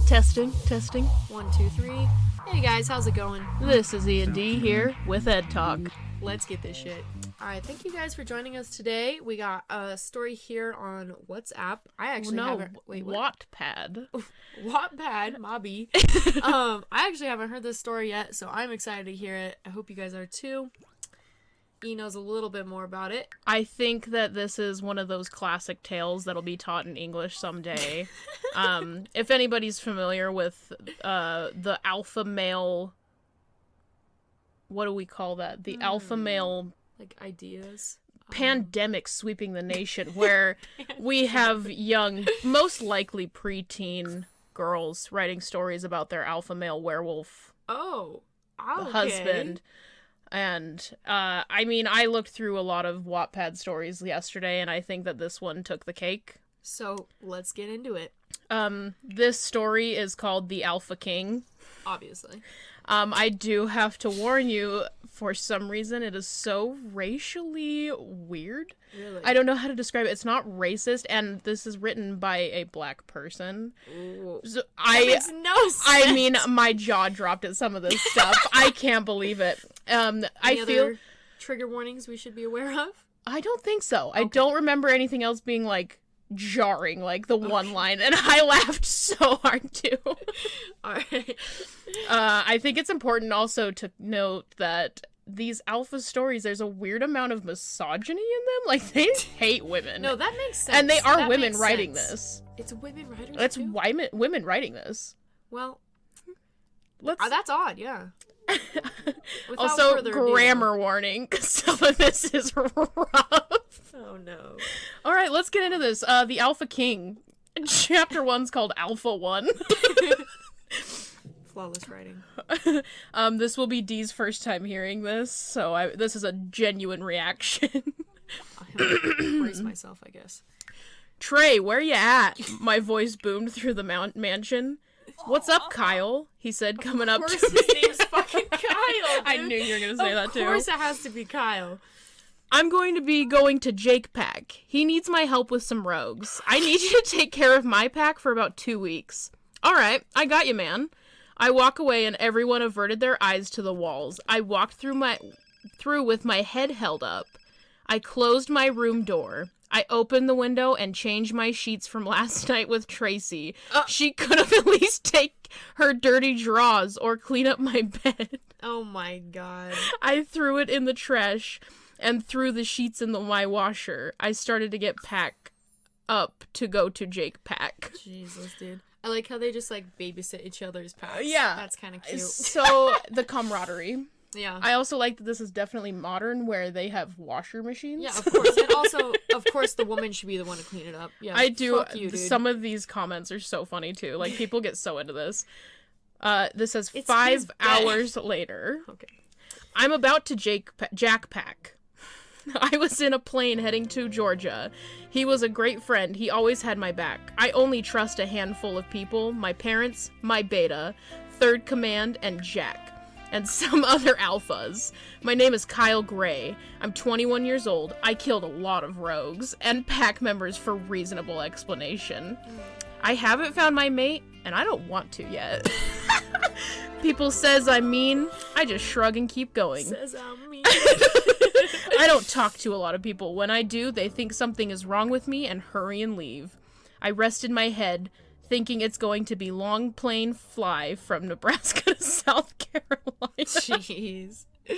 Testing. 1, 2, 3. Hey guys, how's it going? This is E&D here with Ed Talk. Let's get this shit. Alright, thank you guys for joining us today. We got a story here on WhatsApp. I actually haven't... Wait, what? Wattpad. Wattpad, Mobby. I actually haven't heard this story yet, so I'm excited to hear it. I hope you guys are too. E knows a little bit more about it. I think that this is one of those classic tales that'll be taught in English someday. If anybody's familiar with the alpha male... What do we call that? The alpha male... Like ideas? Pandemic sweeping the nation, where we have young, most likely preteen girls writing stories about their alpha male werewolf husband. And, I mean, I looked through a lot of Wattpad stories yesterday, and I think that this one took the cake. So, let's get into it. This story is called The Alpha King. Obviously. I do have to warn you, for some reason, it is so racially weird. Really? I don't know how to describe it. It's not racist, and this is written by a black person. So that makes no sense. I mean, my jaw dropped at some of this stuff. I can't believe it. Any other trigger warnings we should be aware of? I don't think so. Okay. I don't remember anything else being, like, jarring, like the one line, and I laughed so hard too. Alright. I think it's important also to note that these alpha stories, there's a weird amount of misogyny in them. Like, they hate women. No, that makes sense. And they are women writing this. It's women writers It's too? women writing this. Well, let's... that's odd, yeah. Also, grammar warning, some of this is rough. Oh no. Alright, let's get into this. The Alpha King. Chapter 1's called Alpha 1. Flawless writing. This will be Dee's first time hearing this, so this is a genuine reaction. I have to brace myself, I guess. Trey, where you at? My voice boomed through the mansion. What's up, Kyle? He said, coming up to me. Of course his name's fucking Kyle, dude. I knew you were going to say that, too. Of course it has to be Kyle. I'm going to be going to Jake Pack. He needs my help with some rogues. I need you to take care of my pack for about 2 weeks. Alright, I got you, man. I walk away and everyone averted their eyes to the walls. I walked through with my head held up. I closed my room door. I opened the window and changed my sheets from last night with Tracy. She could have at least take her dirty drawers or clean up my bed. Oh my god. I threw it in the trash and threw the sheets in my washer. I started to get packed up to go to Jake Pack. Jesus, dude. I like how they just, like, babysit each other's packs. Yeah. That's kind of cute. So, the camaraderie. Yeah. I also like that this is definitely modern, where they have washer machines. Yeah, of course. And also, of course, the woman should be the one to clean it up. Yeah, I do. Fuck you, dude. Some of these comments are so funny, too. Like, people get so into this. This says, It's 5 hours later. Okay. I'm about to Jack Pack. I was in a plane heading to Georgia. He was a great friend. He always had my back. I only trust a handful of people. My parents, my beta, third command, and Jack. And some other alphas. My name is Kyle Gray. I'm 21 years old. I killed a lot of rogues and pack members for reasonable explanation. I haven't found my mate, and I don't want to yet. People says I'm mean. I just shrug and keep going. Says I'm mean. I don't talk to a lot of people. When I do, they think something is wrong with me and hurry and leave. I rested my head, thinking it's going to be long plane fly from Nebraska to South Carolina. Jeez. Oh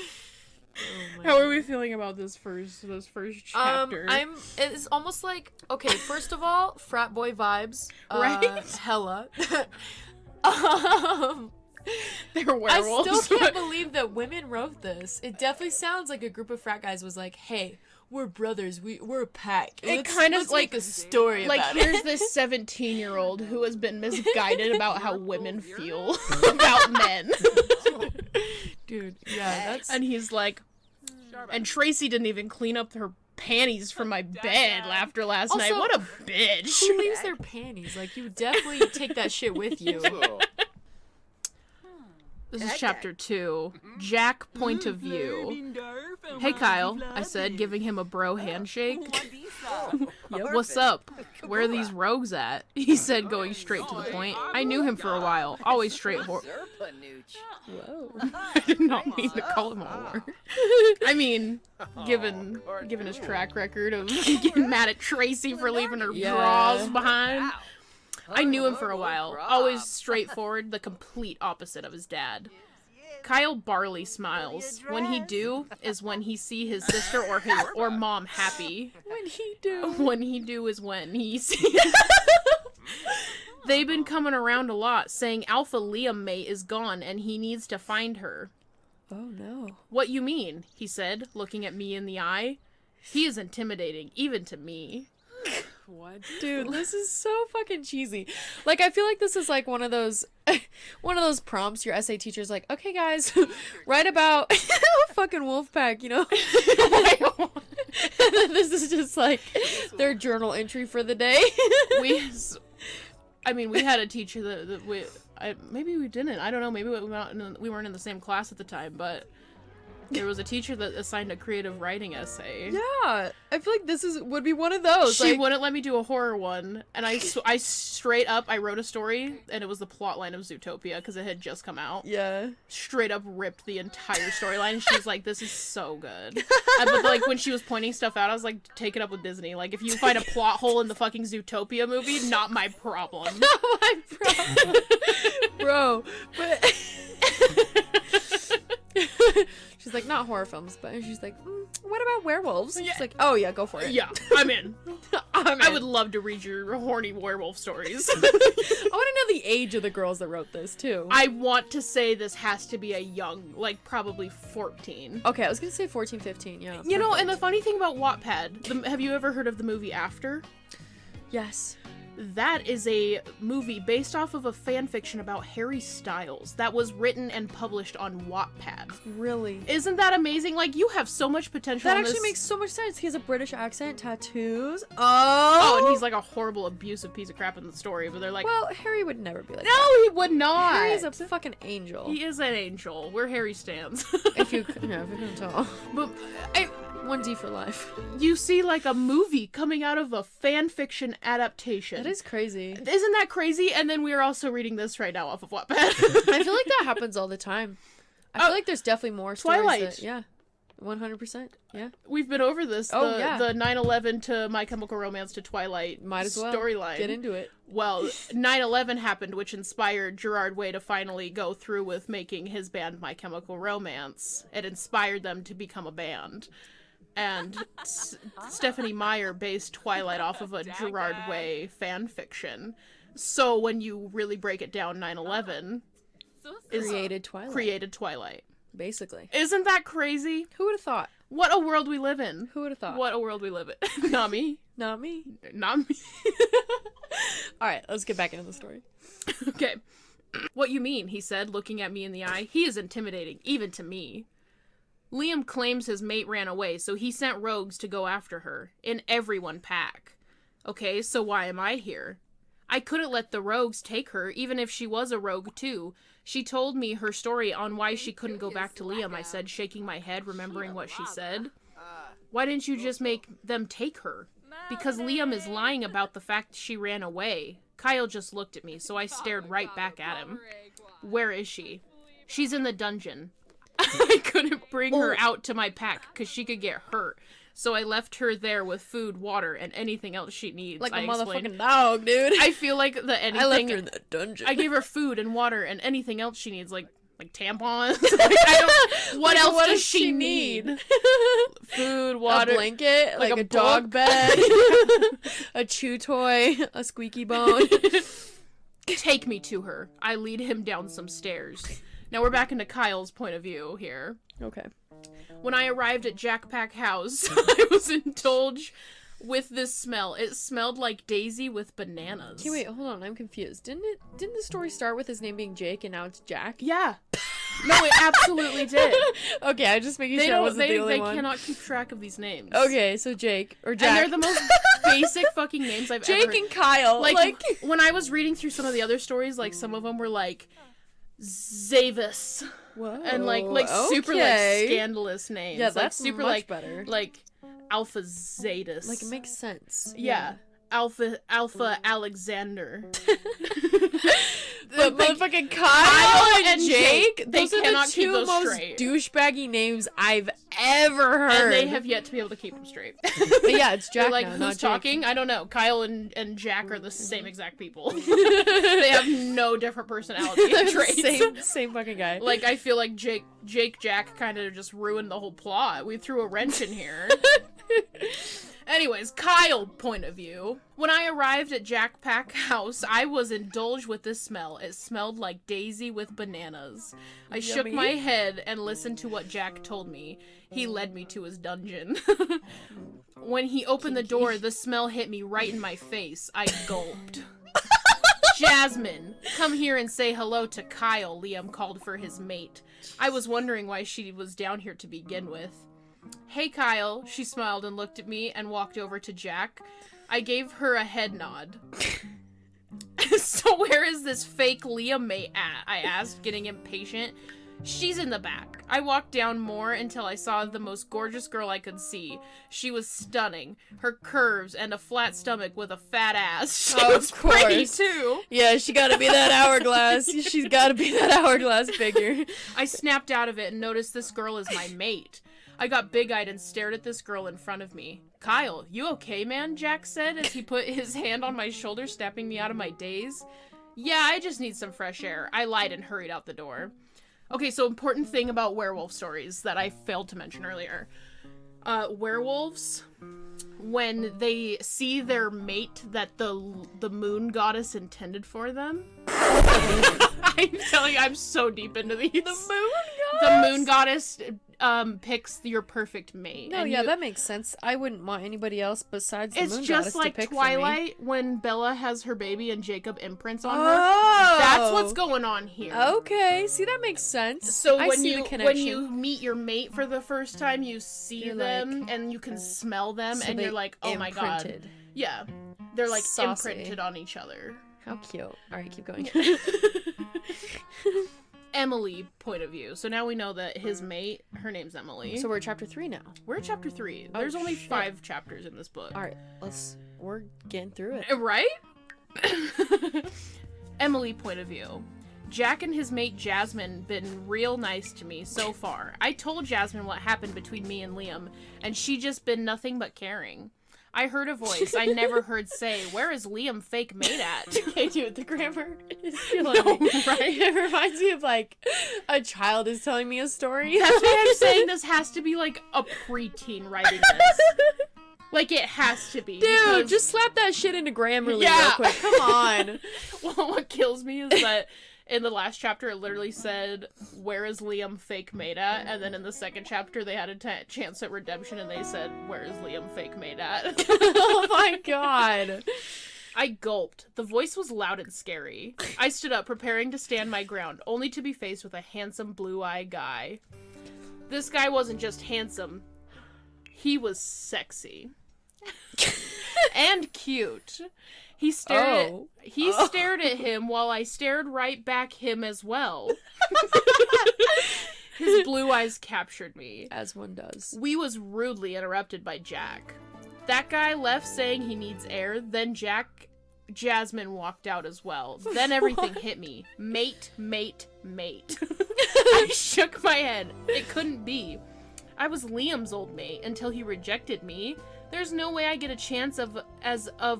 How are we feeling about this first chapter? It's almost like, okay, first of all, frat boy vibes. Right? Hella. They're werewolves. I still can't believe that women wrote this. It definitely sounds like a group of frat guys was like, hey, we're brothers, we're a pack. Let's like make a story like about here's it. this 17-year-old who has been misguided about how women feel about men. Dude, yeah, that's... And he's like, And Tracy didn't even clean up her panties from my bed after last night. Also, What a bitch. Who leaves their panties? Like, you would definitely take that shit with you. This is chapter 2. Jack point of view. Hey, Kyle, I said, giving him a bro handshake. What's up? Where are these rogues at? He said, going straight to the point. I knew him for a while. Always straight Whoa. I did not mean to call him a whore. I mean, given his track record of getting mad at Tracy for leaving her drawers behind. I knew him for a while. Always straightforward, the complete opposite of his dad. Kyle Barley smiles. When he do is when he see his sister or mom happy. When he do. When he do is when he see. They've been coming around a lot, saying Alpha Liam mate is gone and he needs to find her. Oh no. What you mean? He said, looking at me in the eye. He is intimidating, even to me. What? Dude, this is so fucking cheesy. Like, I feel like this is like one of those prompts your essay teacher's like, okay guys, write about fucking Wolfpack, you know? And then this is just like their journal entry for the day. We had a teacher that maybe we didn't. I don't know. Maybe we weren't in the same class at the time, but there was a teacher that assigned a creative writing essay. Yeah, I feel like this would be one of those. She wouldn't let me do a horror one, and I straight up, I wrote a story, and it was the plot line of Zootopia, because it had just come out. Yeah. Straight up ripped the entire storyline, and she's like, this is so good. But, like, when she was pointing stuff out, I was like, take it up with Disney. Like, if you find a plot hole in the fucking Zootopia movie, not my problem. Not my problem. Bro, but... She's like, not horror films, but she's like, what about werewolves? Yeah. She's like, oh yeah, go for it. Yeah, I'm in. I'm in. I would love to read your horny werewolf stories. I want to know the age of the girls that wrote this, too. I want to say this has to be a young, like, probably 14. Okay, I was going to say 14, 15, yeah. You know, and the funny thing about Wattpad, have you ever heard of the movie After? Yes. That is a movie based off of a fan fiction about Harry Styles that was written and published on Wattpad. Really? Isn't that amazing? Like, you have so much potential. That actually makes so much sense. He has a British accent, tattoos. Oh, and he's like a horrible, abusive piece of crap in the story, but they're like... Well, Harry would never be like no, that. he would not! Harry's a fucking angel. He is an angel. We're Harry stans. if you couldn't tell. But 1D for life. You see, like, a movie coming out of a fan fiction adaptation. That is crazy. Isn't that crazy? And then we are also reading this right now off of Wattpad. I feel like that happens all the time. I feel like there's definitely more Twilight. stories that, yeah. 100%. Yeah. We've been over this. Oh, yeah. The 9/11 to My Chemical Romance to Twilight Might as well storyline. get into it. Well, 9/11 happened, which inspired Gerard Way to finally go through with making his band My Chemical Romance. It inspired them to become a band. And Stephanie Meyer based Twilight off of a Gerard Way fan fiction. So when you really break it down, 9/11 created Twilight. Basically. Isn't that crazy? Who would have thought? What a world we live in. Who would have thought? What a world we live in. Not me. Not me. Not me. Alright, let's get back into the story. Okay. What you mean, he said, looking at me in the eye. He is intimidating, even to me. Liam claims his mate ran away, so he sent rogues to go after her. In everyone pack. Okay, so why am I here? I couldn't let the rogues take her, even if she was a rogue too. She told me her story on why she couldn't go back to Liam, I said, shaking my head, remembering what she said. Why didn't you just make them take her? Because Liam is lying about the fact she ran away. Kyle just looked at me, so I stared right back at him. Where is she? She's in the dungeon. I couldn't bring her out to my pack because she could get hurt. So I left her there with food, water, and anything else she needs. Like a explained. motherfucking dog, dude. I feel like anything. I left her in the dungeon. I gave her food and water and anything else she needs, like tampons. What else does she need? Food, water, a blanket, like a book. dog bed, a chew toy, a squeaky bone. Take me to her. I lead him down some stairs. Now we're back into Kyle's point of view here. Okay. When I arrived at Jack Pack House, I was indulged with this smell. It smelled like Daisy with bananas. Okay, wait, hold on. I'm confused. Didn't the story start with his name being Jake and now it's Jack? Yeah. No, it absolutely did. Okay, I'm just making They sure I don't. wasn't the only They one. cannot keep track of these names. Okay, so Jake or Jack. And they're the most basic fucking names I've ever Jake heard. and Kyle. Like when I was reading through some of the other stories, like some of them were like Zavis. Whoa, And like super like scandalous names. Yeah, like that's super much like better. Like Alpha Zetas. Like it makes sense. Yeah. Alpha Alexander. The motherfucking Kyle and Jake, they those are cannot the keep two those most straight. douchebaggy names I've ever heard. And they have yet to be able to keep them straight. But yeah, it's Jack They're like, now, who's not Jake. talking? I don't know. Kyle and Jack are the same exact people. They have no different personality traits. Same fucking guy. Like, I feel like Jack kind of just ruined the whole plot. We threw a wrench in here. Anyways, Kyle point of view. When I arrived at Jack Pack House, I was indulged with this smell. It smelled like Daisy with bananas. I shook my head and listened to what Jack told me. He led me to his dungeon. When he opened the door, the smell hit me right in my face. I gulped. Jasmine, come here and say hello to Kyle, Liam called for his mate. I was wondering why she was down here to begin with. Hey, Kyle, she smiled and looked at me and walked over to Jack. I gave her a head nod. So where is this fake Liam mate at? I asked, getting impatient. She's in the back. I walked down more until I saw the most gorgeous girl I could see. She was stunning. Her curves and a flat stomach with a fat ass. She was pretty too. Yeah, she gotta be that hourglass. She's gotta be that hourglass figure. I snapped out of it and noticed this girl is my mate. I got big-eyed and stared at this girl in front of me. Kyle, you okay, man? Jack said as he put his hand on my shoulder, snapping me out of my daze. Yeah, I just need some fresh air. I lied and hurried out the door. Okay, so important thing about werewolf stories that I failed to mention earlier. Werewolves, when they see their mate that the moon goddess intended for them... I'm telling you, I'm so deep into these. The moon goddess picks your perfect mate. No, yeah, that makes sense. I wouldn't want anybody else besides the moon goddess to pick for me. It's just like Twilight when Bella has her baby and Jacob imprints on her. That's what's going on here. Okay, see, that makes sense. So when you meet your mate for the first time, you see them like, and you can smell them, so and you're like, oh my god. Yeah, they're like saucy. Imprinted on each other. How cute. Alright, keep going. Emily point of view. So now we know that his mate, her name's Emily. So we're at chapter 3 now. We're at chapter 3. There's only 5 chapters in this book. Alright, we're getting through it. Right? Emily point of view. Jack and his mate Jasmine been real nice to me so far. I told Jasmine what happened between me and Liam, and she just been nothing but caring. I heard a voice I never heard say, where is Liam fake mate at? Okay, dude, the grammar is killing me. Right? It reminds me of, like, a child is telling me a story. That's why I'm saying this has to be, like, a preteen writing this. Like, it has to be. Dude, just slap that shit into Grammarly real quick. Come on. Well, what kills me is that in the last chapter, it literally said, where is Liam fake mate at? And then in the second chapter, they had a chance at redemption, and they said, where is Liam fake mate at? Oh my god. I gulped. The voice was loud and scary. I stood up, preparing to stand my ground, only to be faced with a handsome blue-eyed guy. This guy wasn't just handsome. He was sexy. And cute. He stared at him while I stared right back him as well. His blue eyes captured me. As one does. We was rudely interrupted by Jack. That guy left saying he needs air, then Jasmine walked out as well. Then everything hit me. Mate, mate, mate. I shook my head. It couldn't be. I was Liam's old mate until he rejected me. There's no way I get a chance of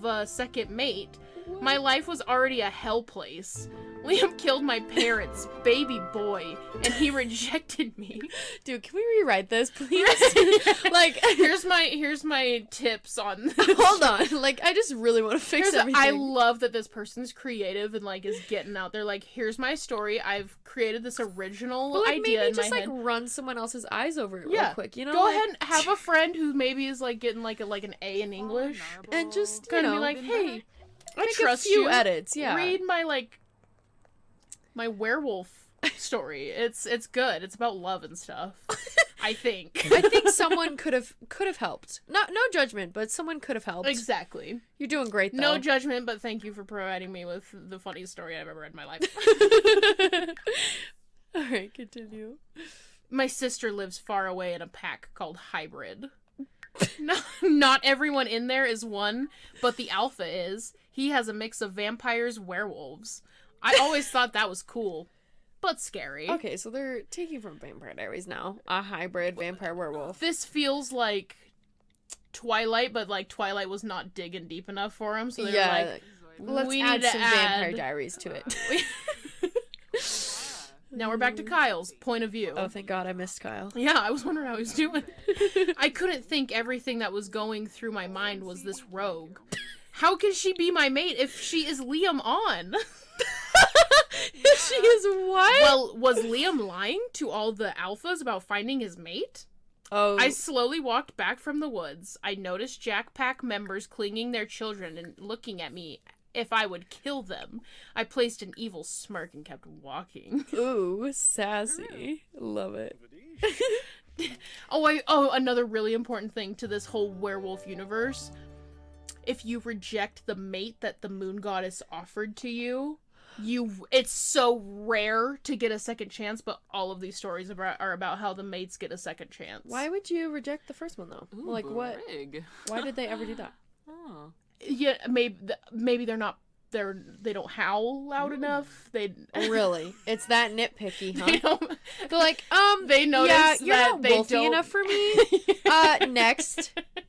a second mate. My life was already a hell place. Liam killed my parents, baby boy, and he rejected me. Dude, can we rewrite this, please? Like, here's my tips on this. Hold on. Like, I just really want to fix everything. I love that this person's creative and, like, is getting out there. Like, here's my story. I've created this original idea maybe in my just, head. like, run someone else's eyes over it real quick, you know? Go ahead and have a friend who maybe is, like, getting, like, an A in English. And just, kind of be like, hey, I make trust a few you. Edits, yeah. Read my, like, my werewolf story. It's good. It's about love and stuff. I think. I think someone could have helped. No judgment, but someone could have helped. Exactly. You're doing great, though. No judgment, but thank you for providing me with the funniest story I've ever read in my life. All right, continue. My sister lives far away in a pack called Hybrid. Not everyone in there is one, but the alpha is. He has a mix of vampires, werewolves. I always thought that was cool, but scary. Okay, so they're taking from Vampire Diaries now. A hybrid vampire werewolf. This feels like Twilight, but like Twilight was not digging deep enough for him, so they were like, let's we add need to some Vampire Diaries to it. Now we're back to Kyle's point of view. Oh, thank God I missed Kyle. Yeah, I was wondering how he was doing. I couldn't think everything that was going through my mind was this rogue. How can she be my mate if she is Liam on? She is what? Well, was Liam lying to all the alphas about finding his mate? Oh. I slowly walked back from the woods. I noticed Jack Pack members clinging their children and looking at me if I would kill them. I placed an evil smirk and kept walking. Ooh, sassy. Love it. Another really important thing to this whole werewolf universe. If you reject the mate that the moon goddess offered to you, it's so rare to get a second chance, but all of these stories are about how the mates get a second chance. Why would you reject the first one, though? Ooh, like, what? Why did they ever do that? Oh. Yeah, maybe they're not. They don't howl loud enough. They really? It's that nitpicky, huh? they don't, They're like, they notice you're that not they wolfy don't enough for me.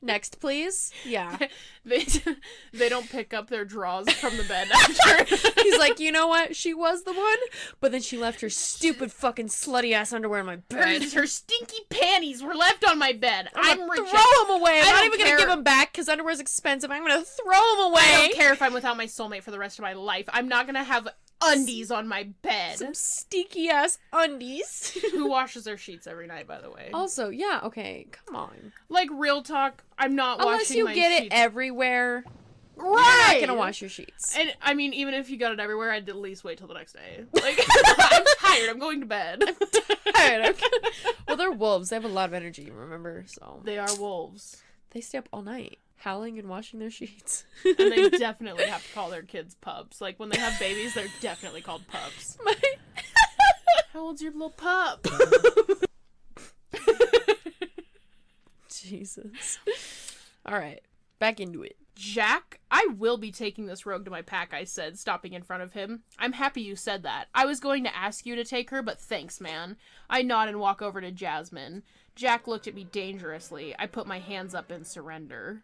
Next, please. Yeah. They don't pick up their drawers from the bed after. He's like, you know what? She was the one, but then she left her stupid fucking slutty ass underwear on my bed. Her stinky panties were left on my bed. I'm gonna throw them away. I'm not even care. gonna give them back because underwear's expensive. I'm gonna throw them away. I don't care if I'm without my soulmate for the rest of my life. I'm not gonna have undies on my bed. Some stinky ass undies. Who washes their sheets every night, by the way? Also, yeah, okay, come on. Like, real talk, I'm not Unless washing you my get sheets. it everywhere, right? You're not gonna wash your sheets. And I mean, even if you got it everywhere, I'd at least wait till the next day. Like, I'm tired. I'm going to bed. Tired. Well, they're wolves. They have a lot of energy. Remember, so They are wolves, they stay up all night howling and washing their sheets. and they definitely have to call their kids pups. Like when they have babies, they're definitely called pups. How old's your little pup? Jesus. All right, back into it. Jack, I will be taking this rogue to my pack, I said, stopping in front of him. I'm happy you said that. I was going to ask you to take her, but thanks, man. I nod and walk over to Jasmine. Jack looked at me dangerously. I put my hands up in surrender.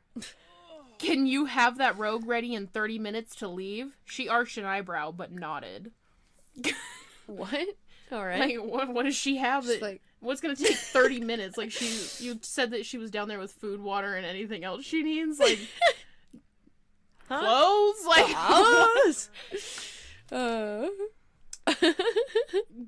Can you have that rogue ready in 30 minutes to leave? She arched an eyebrow, but nodded. What? All right. Like, what does she have that... Like, what's gonna take 30 minutes? Like, you said that she was down there with food, water, and anything else she needs? Like... Clothes? Like...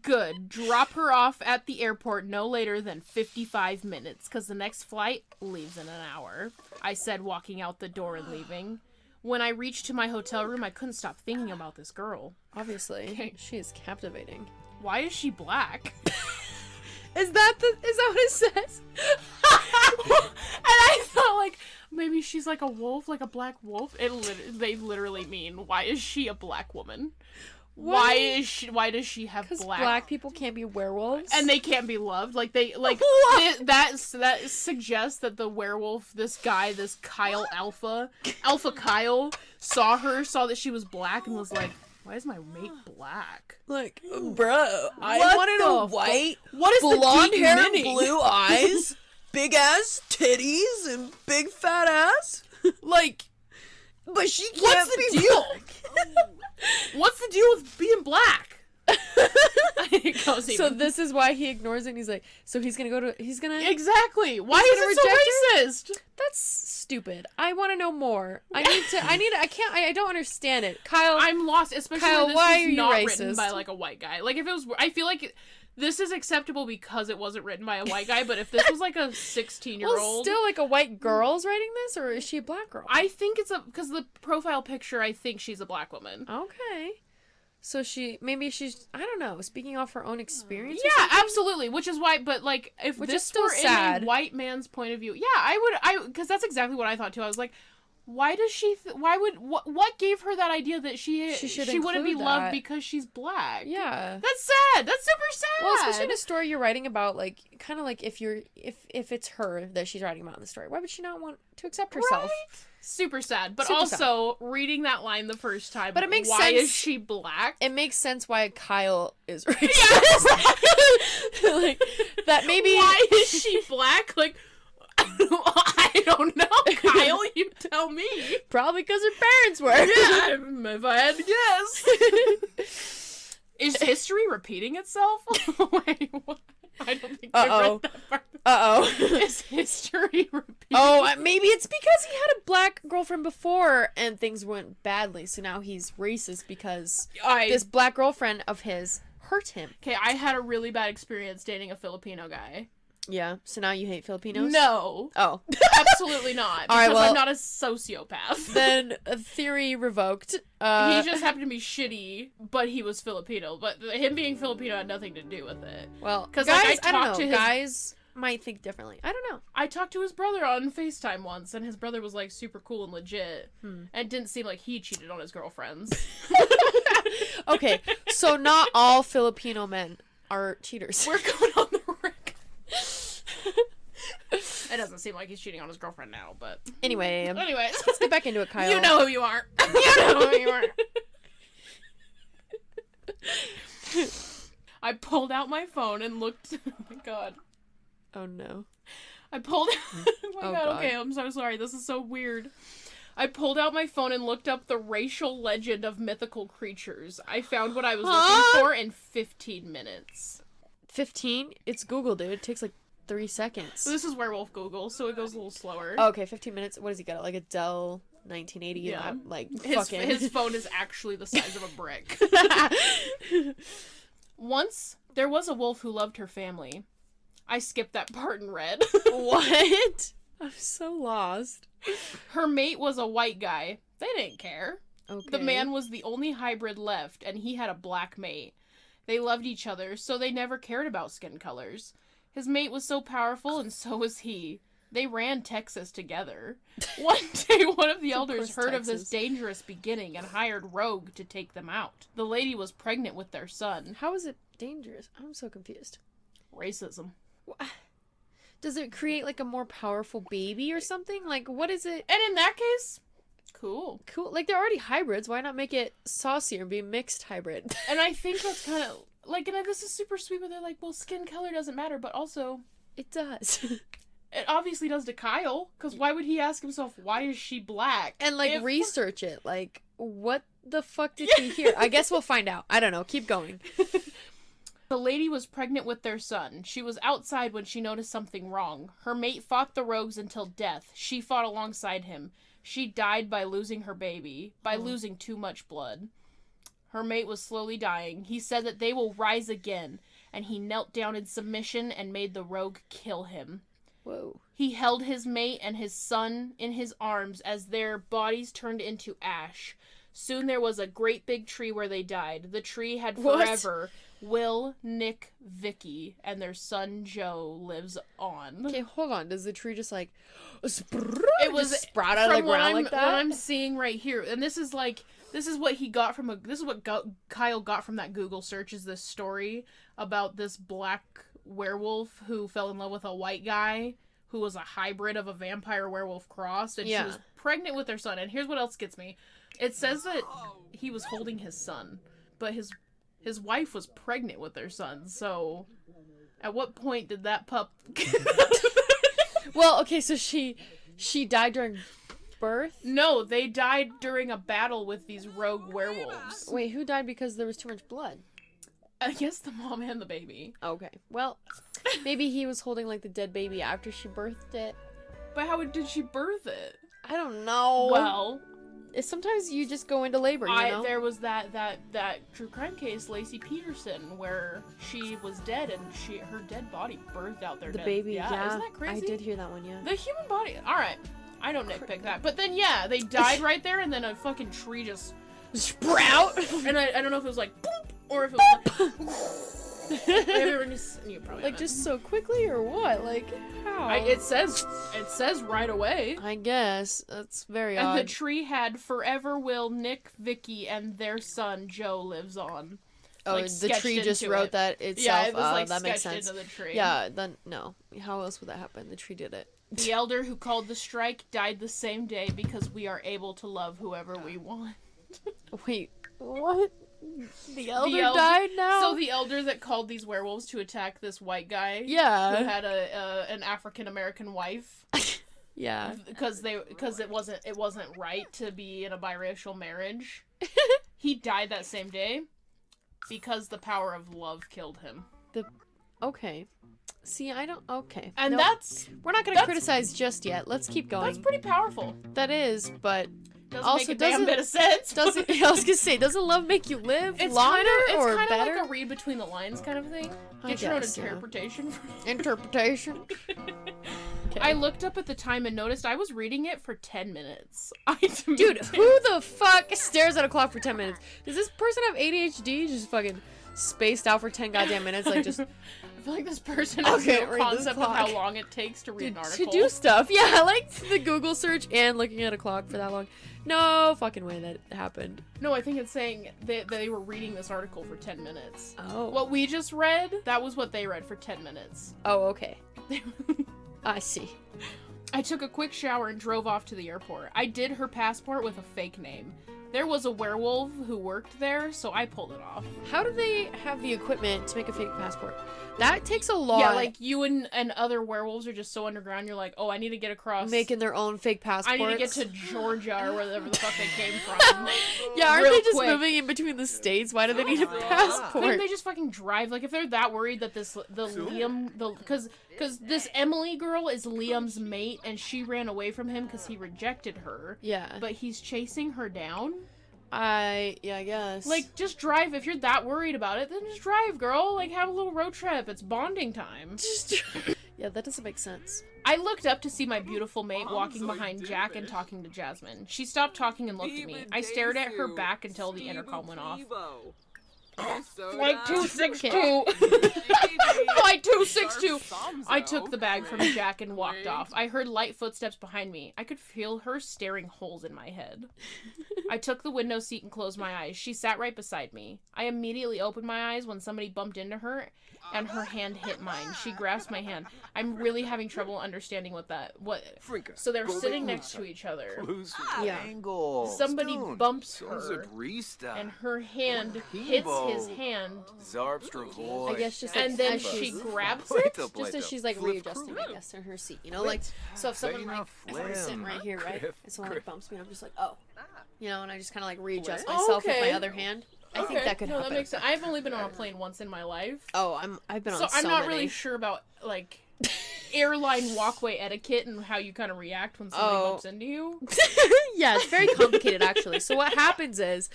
Good. Drop her off at the airport no later than 55 minutes, because the next flight leaves in an hour, I said, walking out the door and leaving. When I reached to my hotel room, I couldn't stop thinking about this girl. obviously, Okay. she is captivating. Why is she black? Is that what it says? And I thought, like, maybe she's like a wolf, like a black wolf. They literally mean, why is she a black woman? Why does she have Because black? black people can't be werewolves. And they can't be loved. Like, that suggests that the werewolf, this guy, this Kyle Alpha Kyle, saw that she was black and was like, why is my mate black? like, bro, I What wanted the a white, What is the blonde deep hair, meaning? blue eyes, big ass titties, and big fat ass. Like, But she can't what's the be deal? black. What's the deal with being black? So this is why he ignores it. And he's like, so he's gonna Exactly. Why He's is gonna it so reject racist? That's stupid. I want to know more. I don't understand it. Kyle, I'm lost, especially Kyle, when this why was are you not racist? written by like a white guy. Like if it was, I feel like this is acceptable because it wasn't written by a white guy. But if this was like a 16-year-old, well, still like a white girl's writing this, or is she a black girl? I think it's because the profile picture. I think she's a black woman. Okay. So maybe she's, I don't know, speaking off her own experience. Yeah, absolutely. Which is why, but like, if Which this is still were sad. in a white man's point of view, yeah, because that's exactly what I thought too. I was like, why does she? What gave her that idea that she wouldn't be loved because she's black? Yeah, that's sad. That's super sad. Well, especially in a story you're writing about, like, kind of like if it's her that she's writing about in the story, why would she not want to accept herself? Right? Super sad. But Super also sad. Reading that line the first time. But it makes why sense. Is she black? It makes sense why Kyle is racist. Yeah, like that maybe. Why is she black? Like. I don't know, Kyle. You tell me. Probably because her parents were. Yeah, if I had to guess. Is history repeating itself? Wait, what? I don't think I read that part. Is history repeating? Oh, maybe it's because he had a black girlfriend before and things went badly, so now he's racist because this black girlfriend of his hurt him. Okay, I had a really bad experience dating a Filipino guy. Yeah, so now you hate Filipinos? No. Oh. Absolutely not. Because All right, well, I'm not a sociopath. Then theory revoked. He just happened to be shitty, but he was Filipino. But him being Filipino had nothing to do with it. Well, because guys, like, I don't know. Guys might think differently. I don't know. I talked to his brother on FaceTime once, and his brother was like super cool and legit, and it didn't seem like he cheated on his girlfriends. Okay, so not all Filipino men are cheaters. We're going on the record. It doesn't seem like he's cheating on his girlfriend now, but anyways, let's get back into it, Kyle. You know who you are. You know who you are. I pulled out my phone and looked. Oh my god. Oh no. I pulled. Oh my god. Okay, I'm so sorry. This is so weird. I pulled out my phone and looked up the racial legend of mythical creatures. I found what I was looking for in 15 minutes. 15? It's Google, dude. It takes like 3 seconds. This is Werewolf Google, so it goes a little slower. Oh, okay, 15 minutes. What does he got? Like a Dell 1980? Yeah. Like, his phone is actually the size of a brick. Once, there was a wolf who loved her family. I skipped that part and read. What? I'm so lost. Her mate was a white guy. They didn't care. Okay. The man was the only hybrid left, and he had a black mate. They loved each other, so they never cared about skin colors. His mate was so powerful, and so was he. They ran Texas together. One day, one of the elders heard of this dangerous beginning and hired Rogue to take them out. The lady was pregnant with their son. How is it dangerous? I'm so confused. Racism. Does it create, like, a more powerful baby or something? Like, what is it? And in that case, cool. Like, they're already hybrids. Why not make it saucier and be a mixed hybrid? And I think that's kind of, like, and this is super sweet, but they're like, well, skin color doesn't matter, but also... It does. It obviously does to Kyle, because why would he ask himself, why is she black? And, like, research it. Like, what the fuck did he hear? I guess we'll find out. I don't know. Keep going. The lady was pregnant with their son. She was outside when she noticed something wrong. Her mate fought the rogues until death. She fought alongside him. She died by losing her baby, by losing too much blood. Her mate was slowly dying. He said that they will rise again, and he knelt down in submission and made the rogue kill him. Whoa. He held his mate and his son in his arms as their bodies turned into ash. Soon there was a great big tree where they died. The tree had forever... Will, Nick, Vicky, and their son Joe lives on. Okay, hold on. Does the tree just like it was just sprout out of the ground like that? What I'm seeing right here, and this is what he got from Kyle got from that Google search, is this story about this black werewolf who fell in love with a white guy who was a hybrid of a vampire werewolf cross, and she was pregnant with their son. And here's what else gets me: it says that he was holding his son, but his wife was pregnant with their son, so at what point did that pup... Well, okay, so she died during birth? No, they died during a battle with these rogue werewolves. Wait, who died because there was too much blood? I guess the mom and the baby. Okay, well, maybe he was holding, like, the dead baby after she birthed it. But how did she birth it? I don't know. Well... Sometimes you just go into labor, you know? There was that true crime case, Lacey Peterson, where she was dead and her dead body birthed out their the dead... baby, yeah. Isn't that crazy? I did hear that one, yeah. The human body... Alright, I don't nitpick that. But then, yeah, they died right there, and then a fucking tree just Sprout. And I don't know if it was like boop, or if it was like you probably Like just so quickly or what? Like how? it says right away. I guess that's very And odd. the tree had forever will Nick, Vicky, and their son Joe lives on. Oh, like, the tree just into wrote it. that itself. Yeah, it was like that makes sketched sense. into the tree. Yeah, then no. How else would that happen? The tree did it. The elder who called the strike died the same day because we are able to love whoever we want. Wait, what? The elder elder- died now? So the elder that called these werewolves to attack this white guy, who yeah. had an African American wife, Yeah. because it wasn't right to be in a biracial marriage. He died that same day because the power of love killed him. Okay. See, I don't. Okay. And Nope. We're not gonna that's- criticize just yet. Let's keep going. That's pretty powerful. That is, but Doesn't Also, make a damn doesn't- bit of sense. doesn't I was gonna say, doesn't love make you live It's longer or kind of better? like a read between the lines kind of thing. I Get your own guess, yeah. interpretation. Interpretation. I looked up at the time and noticed I was reading it for 10 minutes. Dude, who the fuck stares at a clock for 10 minutes? Does this person have ADHD? Just fucking spaced out for 10 goddamn minutes, like just I feel like this person has Okay, no read this concept of how clock. long it takes to read an to article. do stuff. Yeah, I like the Google search and looking at a clock for that long. No fucking way that happened. No, I think it's saying they were reading this article for 10 minutes. Oh. What we just read, that was what they read for 10 minutes. Oh, okay. I see. I took a quick shower and drove off to the airport. I did her passport with a fake name. There was a werewolf who worked there, so I pulled it off. How do they have the equipment to make a fake passport? That takes a lot. Yeah, like you and other werewolves are just so underground, you're like, oh, I need to get across. making their own fake passports. I need to get to Georgia or wherever the fuck they came from. Yeah, aren't real they just quick. moving in between the states? Why do they need a passport? Couldn't they just fucking drive? Like, if they're that worried that because this Emily girl is Liam's mate, and she ran away from him because he rejected her. Yeah. But he's chasing her down. I guess. Like, just drive. If you're that worried about it, then just drive, girl. Like, have a little road trip. It's bonding time. Yeah, that doesn't make sense. I looked up to see my beautiful mate walking behind Jack and talking to Jasmine. She stopped talking and looked at me. I stared at her back until the intercom went off. Flight 262! Flight 262! I took the bag from Jack and walked off. I heard light footsteps behind me. I could feel her staring holes in my head. I took the window seat and closed my eyes. She sat right beside me. I immediately opened my eyes when somebody bumped into her and her hand hit mine. She grasped my hand. I'm really having trouble understanding what. So they're sitting next to each other. Yeah. Somebody bumps her, and her hand hits his hand. I guess just like And then as she she's- grabs it. just as she's like readjusting, I guess, in her seat. You know, like so if someone like if I'm sitting right here, right, and someone like bumps me, and I'm just like, oh, you know, and I just kind of like readjust myself with my other hand. I think that could no, happen. that makes sense. I've only been on a plane once in my life, Oh, I've been on so I'm not many. really sure about like airline walkway etiquette and how you kind of react when somebody bumps into you. Yeah, it's very complicated actually. So what happens is,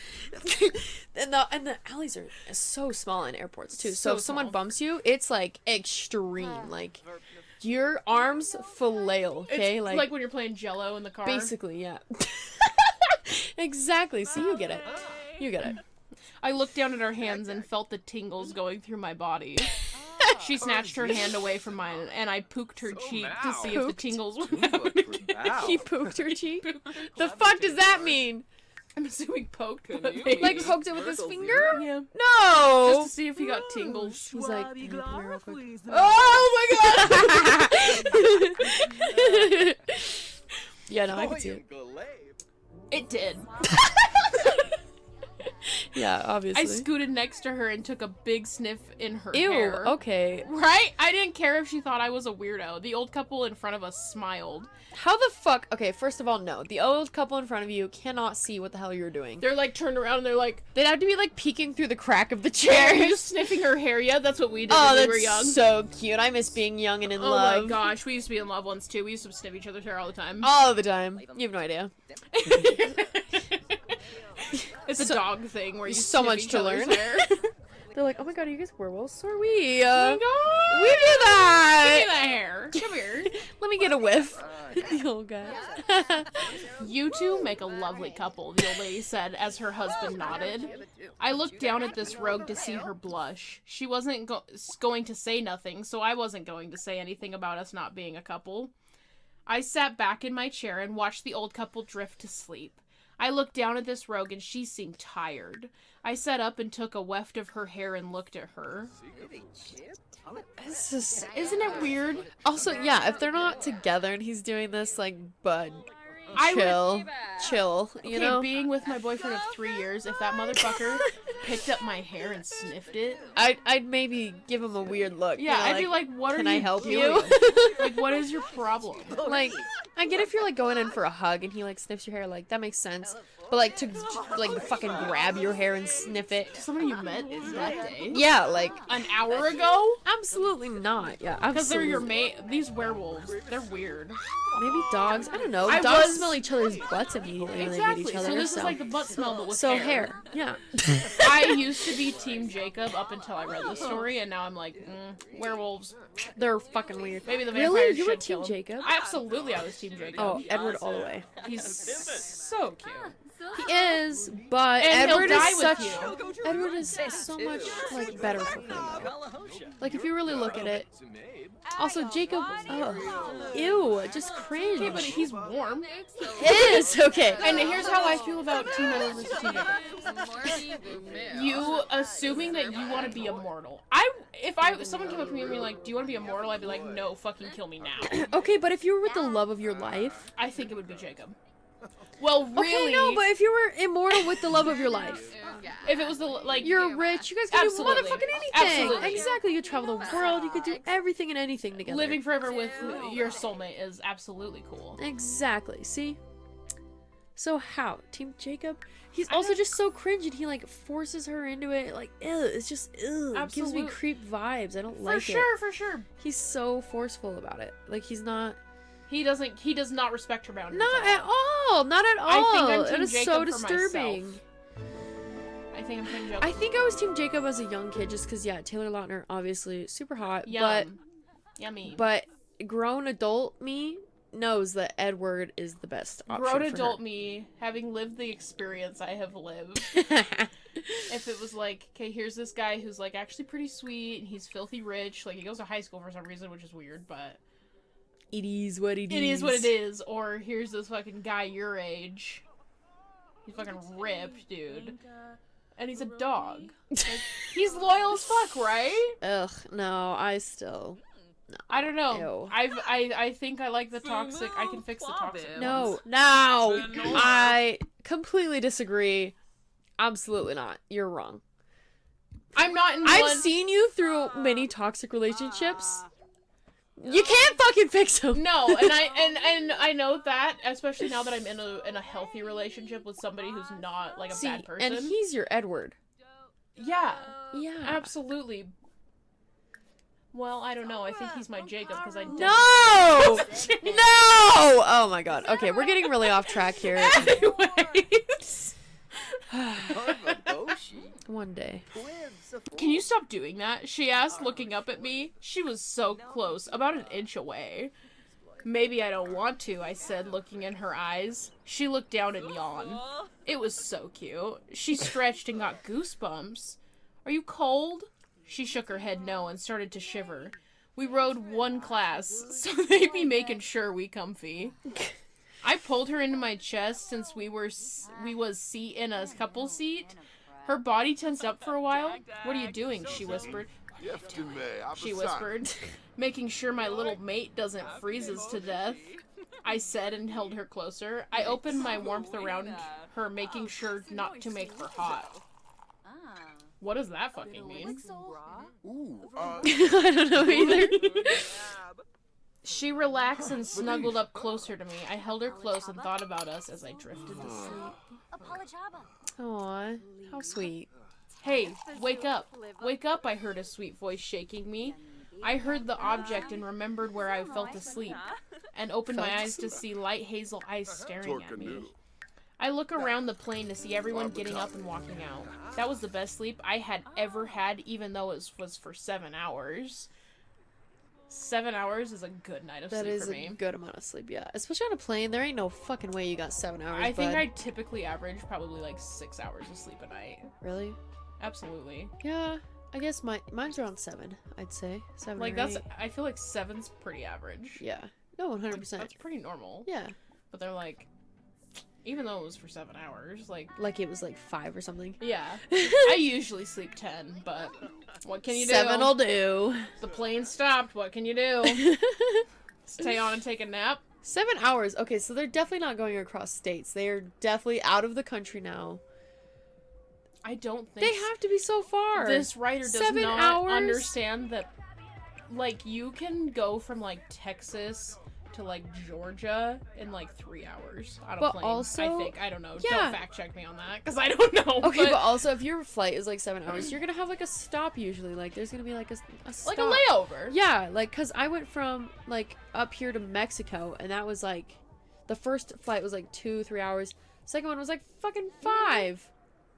and the alleys are so small in airports too. So if someone small. bumps you, it's like extreme. Like your arms flail. Okay, It's like when you're playing Jello in the car. basically, yeah. Exactly. So you get it. You get it. I looked down at her hands and felt the tingles going through my body. She snatched her hand away from mine, and I pooked her cheek to see if the tingles would happen. He pooked her cheek. The fuck does that mean? I'm assuming poked, but Like poked it with his finger? yeah, No. just to see if he got tingles. He's like, "Can you come here real quick?" Oh my god! Yeah, no, I can see it. It did. Yeah, obviously. I scooted next to her and took a big sniff in her Ew. hair. Okay. Right? I didn't care if she thought I was a weirdo. The old couple in front of us smiled. How the fuck? Okay, first of all, no. The old couple in front of you cannot see what the hell you're doing. They're like turned around and they're like, They'd have to be like peeking through the crack of the "Are chair. you sniffing her hair yet?" That's what we did Oh, when that's we were young. so cute. I miss being young and in Oh love. my gosh, we used to be in love once too. We used to sniff each other's hair all the time. All the time. You have no idea. It's a dog thing where you so sniff much each to other's learn. hair. They're like, oh my god, are you guys werewolves? So are we. Oh my god! We do Give me that! that hair. Come here. Let me get a whiff. The old guy. You two make a lovely couple, the old lady said as her husband nodded. I looked down at this rogue to see her blush. She wasn't going to say nothing, so I wasn't going to say anything about us not being a couple. I sat back in my chair and watched the old couple drift to sleep. I looked down at this rogue and she seemed tired. I sat up and took a weft of her hair and looked at her. It's just... Isn't it weird? Also, yeah, if they're not together and he's doing this, like, bud, I chill, you know? being with my boyfriend of 3 years, if that motherfucker picked up my hair and sniffed it, I'd maybe give him a weird look. yeah, you know, I'd be like, what can are I you help doing? you? Like, what is your problem? Like, I get if you're, like, going in for a hug and he, like, sniffs your hair, like, that makes sense. But, like, to, like, fucking grab your hair and sniff it. Somebody you met is that day? Yeah, like, An hour ago? absolutely not. Yeah, Because they're your absolutely. mate. These werewolves, they're weird. Maybe dogs. I don't know. I Dogs was- smell each other's butts immediately when they meet Exactly. each other. So this is like the butt smell, but with so hair. Yeah. I used to be Team Jacob up until I read this story, and now I'm like, werewolves. They're fucking weird. Maybe the Really? vampires You were should Team kill him. Jacob? Absolutely, I was Team Jacob. Oh, Edward all the way. He's so cute. He is, but And Edward he'll die is with such. you. Edward is so much like better for him. Though. Like if you really look at it. Also, Jacob. Oh, ew, just cringe. Okay, but he's warm. It is okay. And here's how I feel about Team Edward versus Team Jacob. You assuming that you want to be immortal. If someone came up to me and be like, "Do you want to be immortal?" I'd be like, "No, fucking kill me now." Okay, but if you were with the love of your life. I think it would be Jacob. Well, really, Okay, no, but if you were immortal with the love of your life. if it was the like, You're rich. You guys can Absolutely. do motherfucking anything. Absolutely. Exactly. You travel the world. You could do everything and anything together. living forever with your soulmate is absolutely cool. Exactly. See? So how? Team Jacob? He's also just so cringe and he like forces her into it. Like, ew. It's just, ew. It gives me Absolute- creep vibes. I don't For like it. sure, for sure. He's so forceful about it. Like, he's not. He does not respect her boundaries. Not at all. Not at all. I think I'm It Team is Jacob so for disturbing. myself. I think I'm Team Jacob. I think I was Team Jacob as a young kid just because, yeah, Taylor Lautner, obviously super hot. Yum. Yummy. But grown adult me knows that Edward is the best option Grown for adult me, having lived the experience I have lived, her. if it was like, okay, here's this guy who's like actually pretty sweet and he's filthy rich, like he goes to high school for some reason, which is weird, but It is what it is. it is what it is. Or here's this fucking guy your age, he's fucking ripped, dude, and he's a dog. Like, he's loyal as fuck, right? Ugh, no, I still. I don't know. Ew. I think I like the toxic. I can fix the toxic. No, ones. no. I completely disagree. Absolutely not. You're wrong. I'm not in I've one. seen you through many toxic relationships. You can't fucking fix them. No, and I know that, especially now that I'm in a healthy relationship with somebody who's not like a See, bad person. and he's your Edward. Yeah, Yeah. absolutely. Well, I don't know. I think he's my Jacob because I No! No! Oh my god. Okay, we're getting really off track here. Anyways, One day. can you stop doing that? She asked, looking up at me. She was so close, about an inch away. Maybe I don't want to, I said, looking in her eyes. She looked down and yawned. It was so cute. She stretched and got goosebumps. Are you cold? She shook her head no and started to shiver. We rode one class, so they'd be making sure we comfy. I pulled her into my chest since we was seat in a couple seat. Her body tensed up for a while. What are you doing? She whispered. She whispered, making sure my little mate doesn't freeze us to death. I said and held her closer. I opened my warmth around her, making sure not to make her hot. What does that fucking mean? I don't know either. She relaxed and snuggled up closer to me. I held her close and thought about us as I drifted to sleep. Aw, how sweet. Hey, wake up. Wake up, I heard a sweet voice shaking me. I heard the object and remembered where I felt asleep, and opened my eyes to see light hazel eyes staring at me. I look around the plane to see everyone getting up and walking out. That was the best sleep I had ever had, even though it was for 7 hours. 7 hours is a good night of sleep for me. That is a good amount of sleep, yeah. Especially on a plane, there ain't no fucking way you got 7 hours, I think I typically average probably like 6 hours of sleep a night. Really? Absolutely. Yeah, I guess mine's around 7, I'd say. 7 Like, or that's, 8. I feel like 7's pretty average. Yeah. No, 100%. That's pretty normal. Yeah. But they're like, even though it was for 7 hours, like it was like 5 or something. yeah. I usually sleep 10, but what can you do? 7'll do. The plane stopped. What can you do? Stay on and take a nap? 7 hours. Okay, so they're definitely not going across states. They are definitely out of the country now. I don't think They have to be so far. this writer does 7 not hours? understand that, like, you can go from, like, Texas to, like, Georgia in, like, 3 hours on a But plane. also- I think. I don't know. yeah. Don't fact check me on that, because I don't know. Okay, but also if your flight is like 7 hours, you're gonna have like a stop usually. Like there's gonna be like a stop. like a layover. Yeah, like cause I went from like up here to Mexico, and that was like, the first flight was like 2-3 hours. Second one was like fucking 5.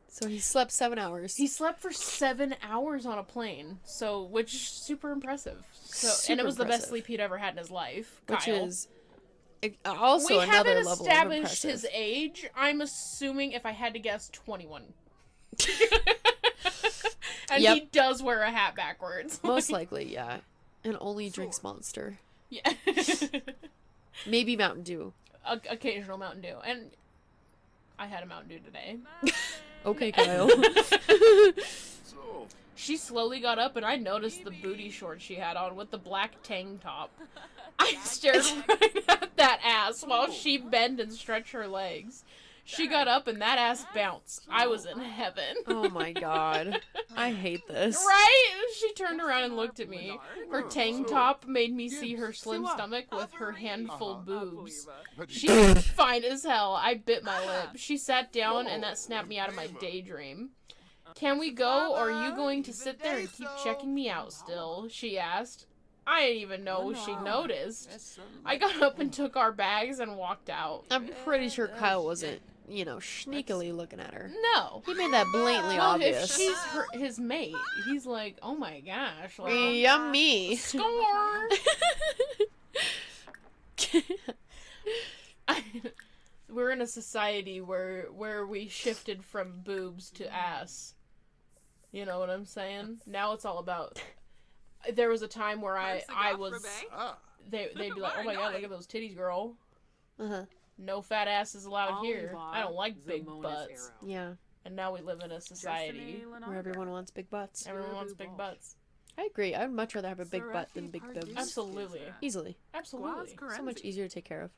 So he slept 7 hours. He slept for 7 hours on a plane, so which super impressive. So and it was the best impressive. sleep he'd ever had in his life. Which Kyle. is also we another haven't level of established impressive. his age. I'm assuming, if I had to guess, 21. And Yep. he does wear a hat backwards. Most likely, yeah. And only drinks Monster. Yeah. Maybe Mountain Dew. Occasional Mountain Dew. And I had a Mountain Dew today. Okay, Kyle. She slowly got up, and I noticed the booty shorts she had on with the black tank top. I stared right at that ass while she bent and stretched her legs. She got up, and that ass bounced. I was in heaven. Oh my god. I hate this. Right? She turned around and looked at me. Her tank top made me see her slim stomach with her handful boobs. She's fine as hell. I bit my lip. She sat down, and that snapped me out of my daydream. Can we go, or are you going to sit there and keep checking me out still? She asked. I didn't even know she noticed. I got up and took our bags and walked out. I'm pretty sure Kyle wasn't, sneakily looking at her. No. He made that blatantly Well, obvious. if she's his mate, he's like, oh my gosh. Like, Yummy. score! We're in a society where we shifted from boobs to ass. You know what I'm saying? Now it's all about... There was a time where I was... They'd be like, oh my god, look at those titties, girl. Uh-huh. No fat asses allowed here. I don't like big butts. Yeah. And now we live in a society Where everyone wants big butts. everyone wants big butts. I agree. I would much rather have a big butt than big boobs. Absolutely. Easily. Absolutely. So much easier to take care of.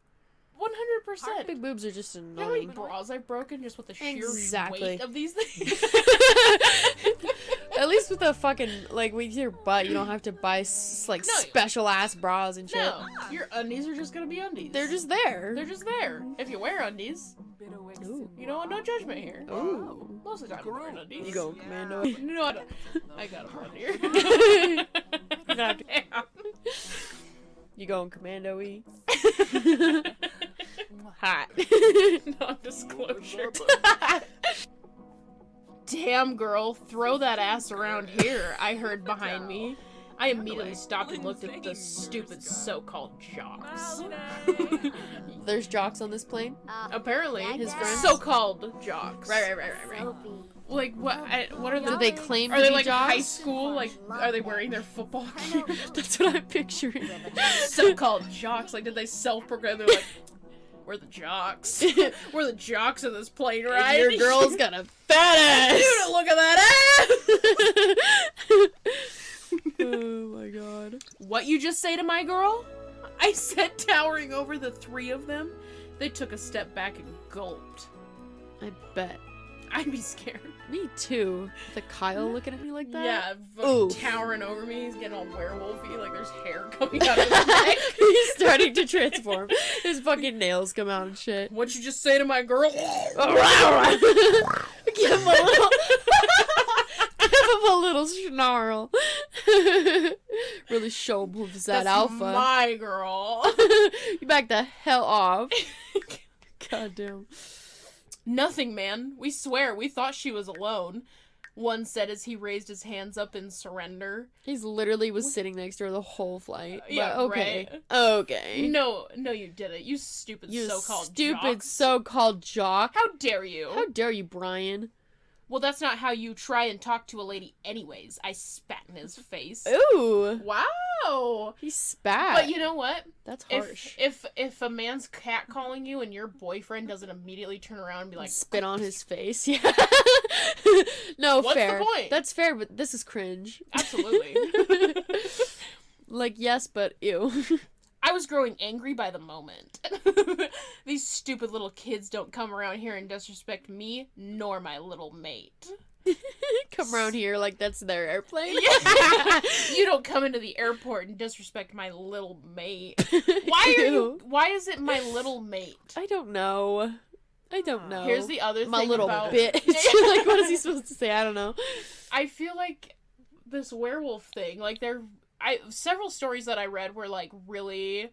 100%. Big boobs are just You know how many annoying. bras I've broken just with the sheer Exactly. weight of these things? At least with a fucking, with your butt, you don't have to buy, special ass bras and shit. No, your undies are just gonna be undies. They're just there. They're just there. If you wear undies, Ooh. you know what? No judgment here. Ooh. Most of the time I'm wearing undies. You go commando. No, I got them on here. Damn. Damn. You going commando-y? Hot. Non-disclosure. Damn, girl, throw that ass around here, I heard behind me. I immediately stopped and looked at the stupid so-called jocks. There's jocks on this plane? Apparently, His friends? so-called jocks. Right. Like, what are Do they claim Are to they be like jocks? high school? Like, are they wearing their football gear? That's what I'm picturing. So-called jocks. Like, did they self-proclaim? They're like, we're the jocks. We're the jocks of this plane ride. Your girl's got a fat ass! Dude, look at that ass! Oh my god. What you just say to my girl? I said, towering over the three of them. They took a step back and gulped. I bet. I'd be scared. Me too. The Kyle looking at me like that? Yeah, Oof. towering over me. He's getting all werewolfy, like there's hair coming out of his neck. He's starting to transform. His fucking nails come out and shit. What'd you just say to my girl? Give him a little... Give him a little snarl. Really show him who's that That's alpha. my girl. You back the hell off. God damn. Nothing, man. We swear, we thought she was alone. One said as he raised his hands up in surrender. He's literally was sitting next to her the whole flight. Yeah, okay. right. Okay. No, you didn't. You stupid so-called stupid jocks. so-called jock. How dare you? How dare you, Brian? Well, that's not how you try and talk to a lady anyways. I spat in his face. Ooh. Wow. He spat. But you know what? That's harsh. If a man's catcalling you and your boyfriend doesn't immediately turn around and be like... Spit on his face, yeah. No, What's fair. the point? That's fair, but this is cringe. Absolutely. Like, yes, but ew. I was growing angry by the moment. These stupid little kids don't come around here and disrespect me, nor my little mate. Come around here like that's their airplane? Yeah. You don't come into the airport and disrespect my little mate. Why is it my little mate? I don't know. Here's the other my thing little about... bitch. Like, what is he supposed to say? I don't know. I feel like this werewolf thing, like, several stories that I read were, like, really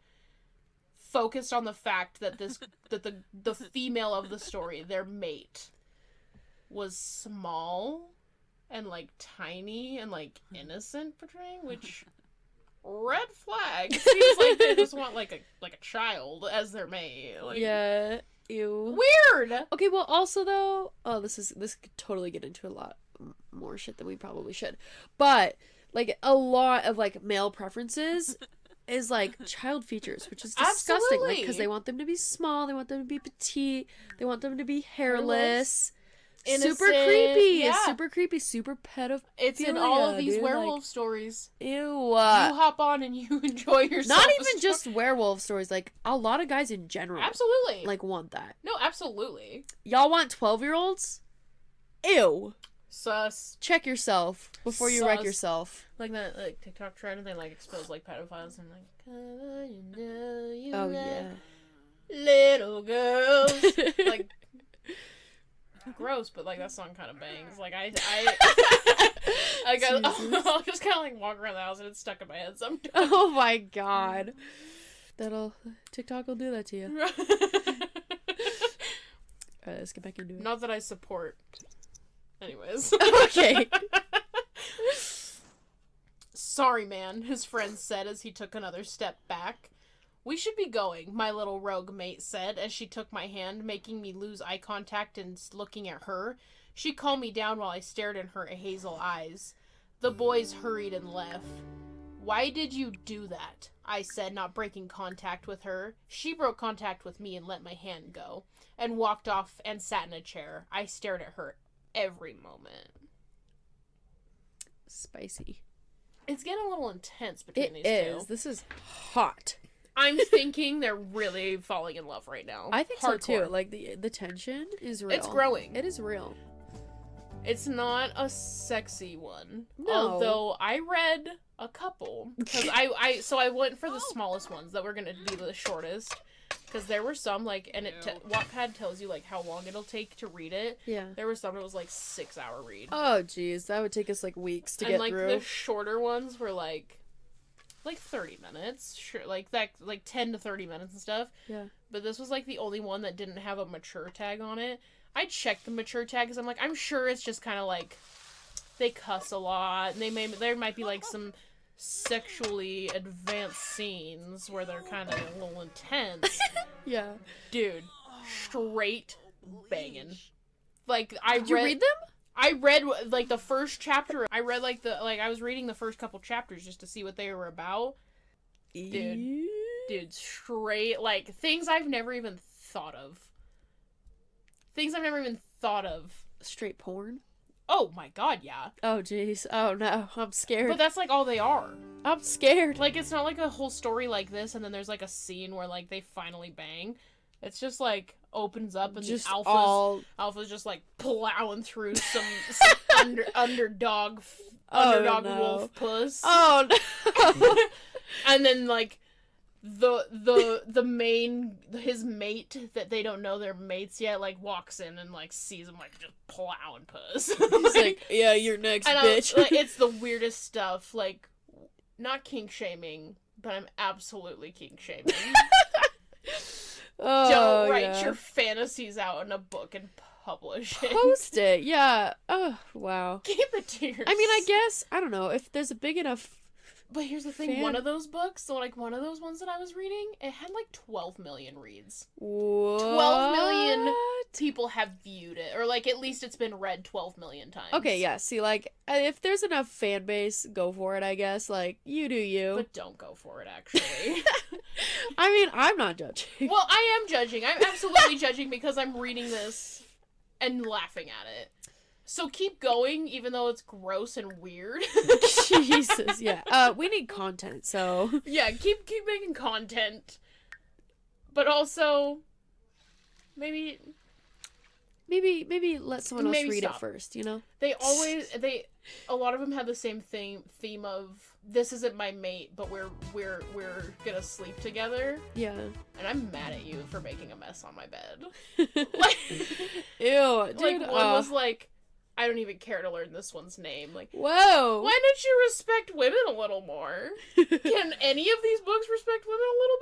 focused on the fact that the female of the story, their mate, was small and, like, tiny and, like, innocent portraying, which... red flag. Seems like they just want, like a child as their mate. Like, yeah. Ew. Weird! Okay, well, also, though... Oh, this could totally get into a lot more shit than we probably should. But, like, a lot of, like, male preferences is, like, child features, which is disgusting. Absolutely. Like, because they want them to be small, they want them to be petite, they want them to be hairless. Innocent, super creepy. yeah. Super creepy, super pedophile. It's in all of these dude, werewolf like, stories. Ew. You hop on and you enjoy yourself. Not even just werewolf stories. Like, a lot of guys in general. Absolutely. Like, want that. No, absolutely. Y'all want 12-year-olds? Ew. Sus. Check yourself before you wreck yourself. Like that, like, TikTok trend, and they, like, expose, like, pedophiles and, like, Oh, yeah. Little girls. Like, gross, but, like, that song kind of bangs. Like, I'll just kind of, like, walk around the house and it's stuck in my head sometimes. Oh my god. TikTok will do that to you. Alright, let's get back into it. Not that I support. Anyways. Okay. Sorry, man, his friend said as he took another step back. We should be going, my little rogue mate said as she took my hand, making me lose eye contact and looking at her. She calmed me down while I stared in her hazel eyes. The boys hurried and left. Why did you do that? I said, not breaking contact with her. She broke contact with me and let my hand go, and walked off and sat in a chair. I stared at her every moment. Spicy. It's getting a little intense between these It is. two. This is hot. I'm thinking they're really falling in love right now. I think Hardcore. so too. Like the tension is real. It's growing. It is real. It's not a sexy one. No. Although I read a couple. Because I went for the smallest ones that were going to be the shortest. Because there were some, like, and Wattpad tells you, like, how long it'll take to read it. Yeah. There were some that was, like, 6-hour read. Oh, jeez. That would take us, like, weeks to get through. And, like, the shorter ones were, like 30 minutes. Sure, like, 10 to 30 minutes and stuff. Yeah. But this was, like, the only one that didn't have a mature tag on it. I checked the mature tag because I'm like, I'm sure it's just kind of, like, they cuss a lot. And there might be, like, some sexually advanced scenes where they're kind of a little intense. Yeah. Dude, straight banging. Like, Did you read them? I read, like, the first chapter. I read, like, I was reading the first couple chapters just to see what they were about. Dude, straight, like, things I've never even thought of. Straight porn? Oh my god, yeah. Oh, jeez. Oh, no. I'm scared. But that's, like, all they are. I'm scared. Like, it's not, like, a whole story like this, and then there's, like, a scene where, like, they finally bang. It's just, like, opens up, and just the alpha's just, like, plowing through some underdog wolf puss. Oh, no. And then, like, his mate that they don't know they're mates yet, like, walks in and, like, sees him, like, just plowing puss. He's like, yeah, you're next, bitch. Like, it's the weirdest stuff. Like, not kink shaming, but I'm absolutely kink shaming. Oh, Don't write yeah. your fantasies out in a book and publish it. Post it. Yeah. Oh, wow. Keep it to yourself. I mean, I guess, I don't know, if there's a big enough... But here's the thing, one of those books, so like one of those ones that I was reading, it had like 12 million reads. What? 12 million people have viewed it, or like at least it's been read 12 million times. Okay, yeah, see, like, if there's enough fan base, go for it, I guess. Like, you do you. But don't go for it, actually. I mean, I'm not judging. Well, I am judging. I'm absolutely judging because I'm reading this and laughing at it. So keep going, even though it's gross and weird. Jesus, yeah. We need content, so... Yeah, keep making content. But also, maybe let someone else read it first, you know? A lot of them have the same theme of, this isn't my mate, but we're gonna sleep together. Yeah. And I'm mad at you for making a mess on my bed. Like, ew, dude. Like, one was like, I don't even care to learn this one's name. Like, whoa! Why don't you respect women a little more? Can any of these books respect women a little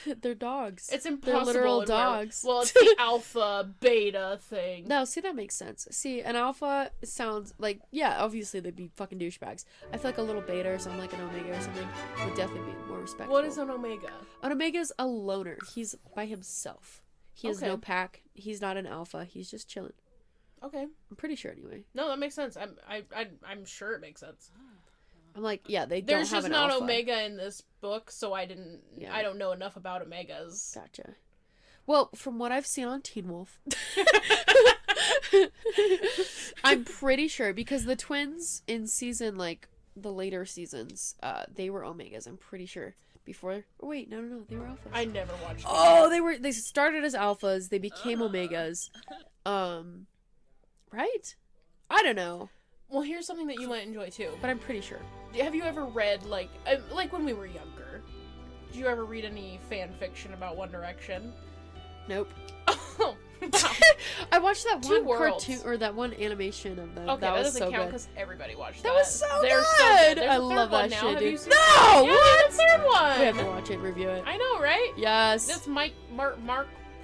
bit? They're dogs. It's impossible. They're literal dogs. Well, it's the alpha beta thing. No, see, that makes sense. See, an alpha sounds like, yeah, obviously they'd be fucking douchebags. I feel like a little beta or something, like an omega or something, would definitely be more respectful. What is an omega? An omega's a loner. He's by himself. He has no pack. He's not an alpha. He's just chilling. Okay. I'm pretty sure anyway. No, that makes sense. I'm sure it makes sense. I'm like, yeah, they don't There's have just an not alpha. omega in this book, so I don't know enough about omegas. Gotcha. Well, from what I've seen on Teen Wolf, I'm pretty sure, because the twins in season, like, the later seasons, they were omegas, I'm pretty sure. Before, oh wait, no, they were alphas. I never watched them. Oh, they started as alphas, they became omegas. Right? I don't know. Well, here's something that you might enjoy too. But I'm pretty sure. Have you ever read, like when we were younger, did you ever read any fan fiction about One Direction? Nope. Oh, wow. I watched that Two one worlds. cartoon, or that one animation of them. Okay, that was doesn't so count good. because everybody watched That that. was so They're good! So good. There's I a love third one that now. shit, Have dude. you seen No! it? Yeah, What? the third one! We have to watch it and review it. I know, right? Yes. That's Mark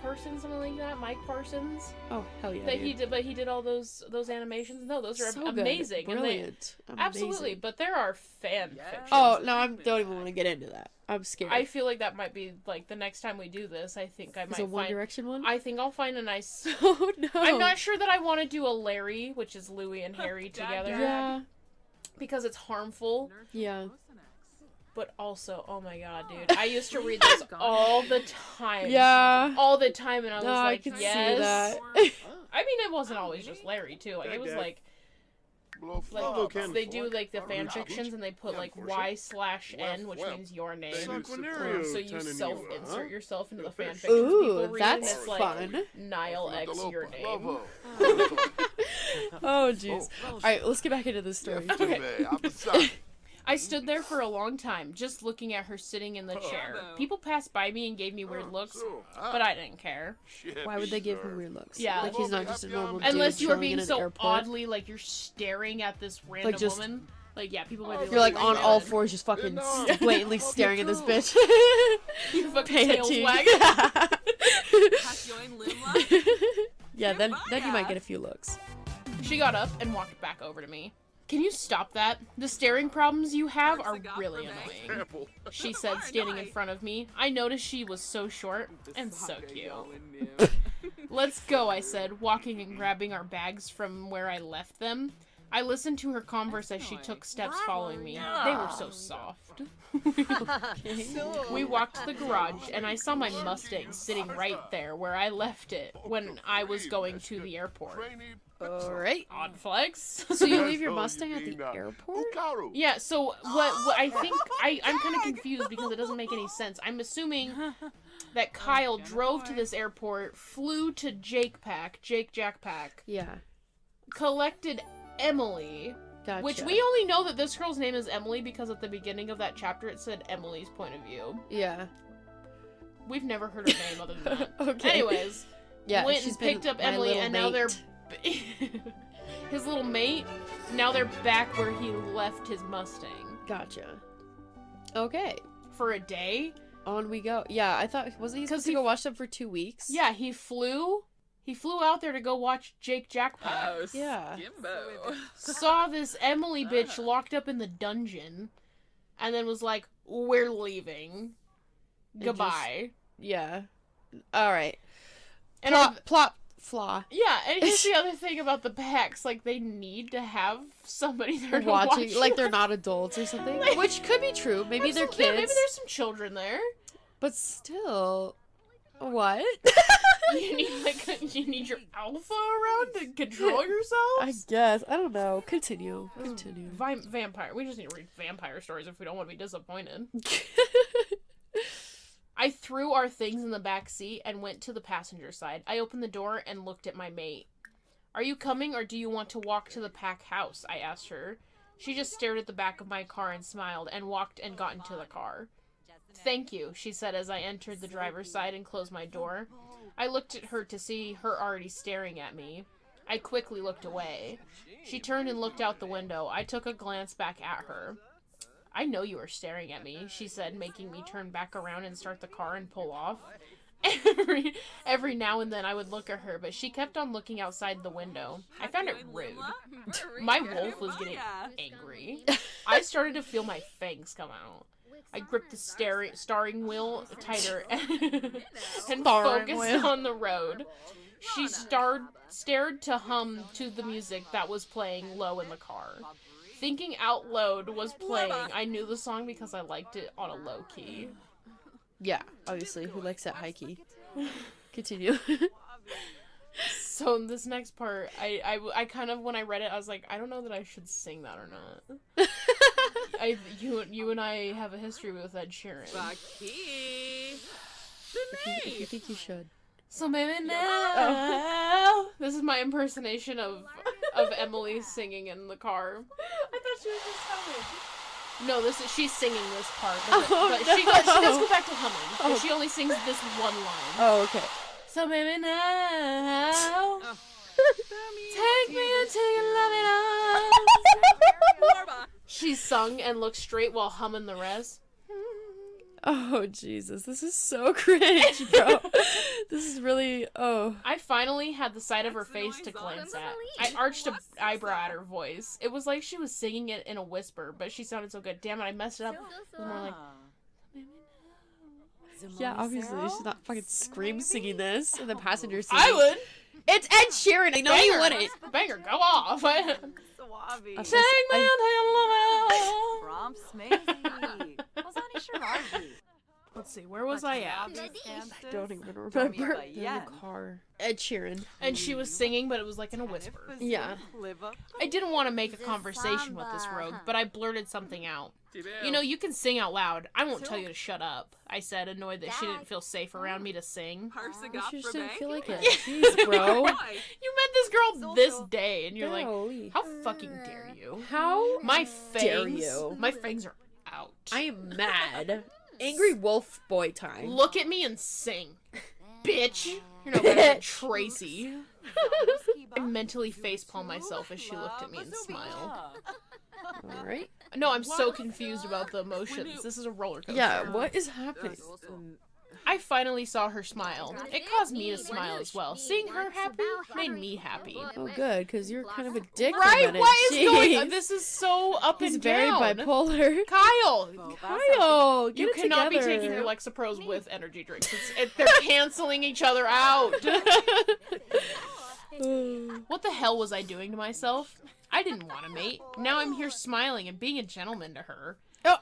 Parsons, something like that. Mike Parsons. Oh, hell yeah. That he did, but he did all those animations. No, those are So amazing. Good. Brilliant. And absolutely, but there are fan fictions. Oh, no, I don't even want to get into that. I'm scared. I feel like that might be, like, the next time we do this, I think I might find... One Direction one? I think I'll find a nice... Oh, no. I'm not sure that I want to do a Larry, which is Louie and Harry together. Yeah. Because it's harmful. Yeah. But also, oh my god, dude. I used to read this all the time. Yeah. All the time, and I was like, I can yes. see that. I mean, it wasn't always just Larry, too. Like, it was like they do, like, the fan fictions, and they put, like, Y/N, which means your name. So you self-insert yourself into the fan fictions people Ooh, read, that's and it's fun. like, Nile X your name. Oh, jeez. Alright, let's get back into this story. Okay. I stood there for a long time, just looking at her sitting in the chair. People passed by me and gave me weird looks, but I didn't care. Why would they give him weird looks? Yeah. Like, he's not just a normal dude unless you are chilling in being an so airport. oddly, like, you're staring at this random Like, just- woman. Like, yeah, people might be You're like on all "Man." fours, just fucking blatantly staring at this bitch. You fucking Pay tails attention. wagging. Yeah, then you might get a few looks. She got up and walked back over to me. Can you stop that? The staring problems you have are really annoying, she said, standing in front of me. I noticed she was so short and so cute. Let's go, I said, walking and grabbing our bags from where I left them. I listened to her converse as she took steps following me. They were so soft. We walked to the garage, and I saw my Mustang sitting right there where I left it when I was going to the airport. Alright. Odd flex. So you leave your Mustang at the airport? Yeah, so what I think, I'm kind of confused because it doesn't make any sense. I'm assuming that Kyle drove to this airport, flew to Jackpack, Yeah. collected Emily, Gotcha. which we only know that this girl's name is Emily because at the beginning of that chapter it said Emily's point of view. Yeah. We've never heard her name other than that. Okay. Anyways, Yeah, went she's and picked been up my Emily, little and now they're mate. his little mate. Now they're back where he left his Mustang Gotcha. Okay. for a day. On we go. Yeah, I thought, wasn't he supposed to go watch them for 2 weeks? Yeah, he flew out there to go watch Jake Jackpack. Oh, Yeah. Skimbo. Saw this Emily bitch locked up in the dungeon, and then was like, we're leaving. Goodbye. Yeah. Alright. And Plot flaw. yeah, and here's the other thing about the packs, like, they need to have somebody there to watch Watching, like it. they're not adults or something. Like- Which could be true. Maybe they're kids. Yeah, maybe there's some children there. But still. What? You need your alpha around to control yourselves? I guess. I don't know. Continue. Vampire. We just need to read vampire stories if we don't want to be disappointed. I threw our things in the back seat and went to the passenger side. I opened the door and looked at my mate. Are you coming or do you want to walk to the pack house? I asked her. She just stared at the back of my car and smiled and walked and got into the car. Thank you, she said as I entered the driver's side and closed my door. I looked at her to see her already staring at me. I quickly looked away. She turned and looked out the window. I took a glance back at her. I know you are staring at me, she said, making me turn back around and start the car and pull off. Every now and then I would look at her, but she kept on looking outside the window. I found it rude. My wolf was getting angry. I started to feel my fangs come out. I gripped the steering wheel tighter and focused on the road. She stared to hum to the music that was playing low in the car. Thinking Out Loud was playing. I knew the song because I liked it on a low key. Yeah, obviously. Who likes that high key? Continue. So in this next part, I kind of, when I read it, I was like, I don't know that I should sing that or not. You and I have a history with Ed Sheeran. If you think you should. So maybe now. This is my impersonation of Emily singing in the car. I thought she was just humming. No, she's singing this part. But she does go back to humming. But she only sings this one line. Oh, okay. So maybe now. Take me until you love it all. She sung and looked straight while humming the rest. Oh, Jesus. This is so cringe, bro. This is really... Oh. I finally had the side of her face to glance at. I arched an eyebrow at her voice. It was like she was singing it in a whisper, but she sounded so good. Damn it, I messed it up. It was more like... Yeah, obviously. She's not fucking scream singing this in the passenger seat. I would! It's Ed Sheeran. I know you wouldn't. Banger, go off. Take me until you love it all. Prompts maybe. Let's see, where was I at? I don't even remember. They're in the car. Ed Sheeran. And she was singing, but it was like in a whisper. Yeah. I didn't want to make a conversation with this rogue, but I blurted something out. You know, you can sing out loud. I won't tell you to shut up, I said, annoyed that she didn't feel safe around me to sing. You just didn't feel like it. Jeez, bro. You met this girl this day, and you're like, Golly. how fucking dare you? How My fangs, dare you? My fangs are out. I am mad. Angry wolf boy time. Look at me and sing. Bitch. You're no better than Tracy. I mentally facepalm myself as she looked at me and smiled. Alright. No, I'm so confused about the emotions. This is a roller coaster. Yeah, what is happening? I finally saw her smile. It caused me to smile as well. Seeing her happy made me happy. Oh, good, because you're kind of a dick for a Right? minute. What is going Jeez. on? This is so up He's and very down. bipolar. Kyle! Kyle, get You it cannot be together. taking your Lexapros with energy drinks. They're canceling each other out. What the hell was I doing to myself? I didn't want a mate. Now I'm here smiling and being a gentleman to her. Oh,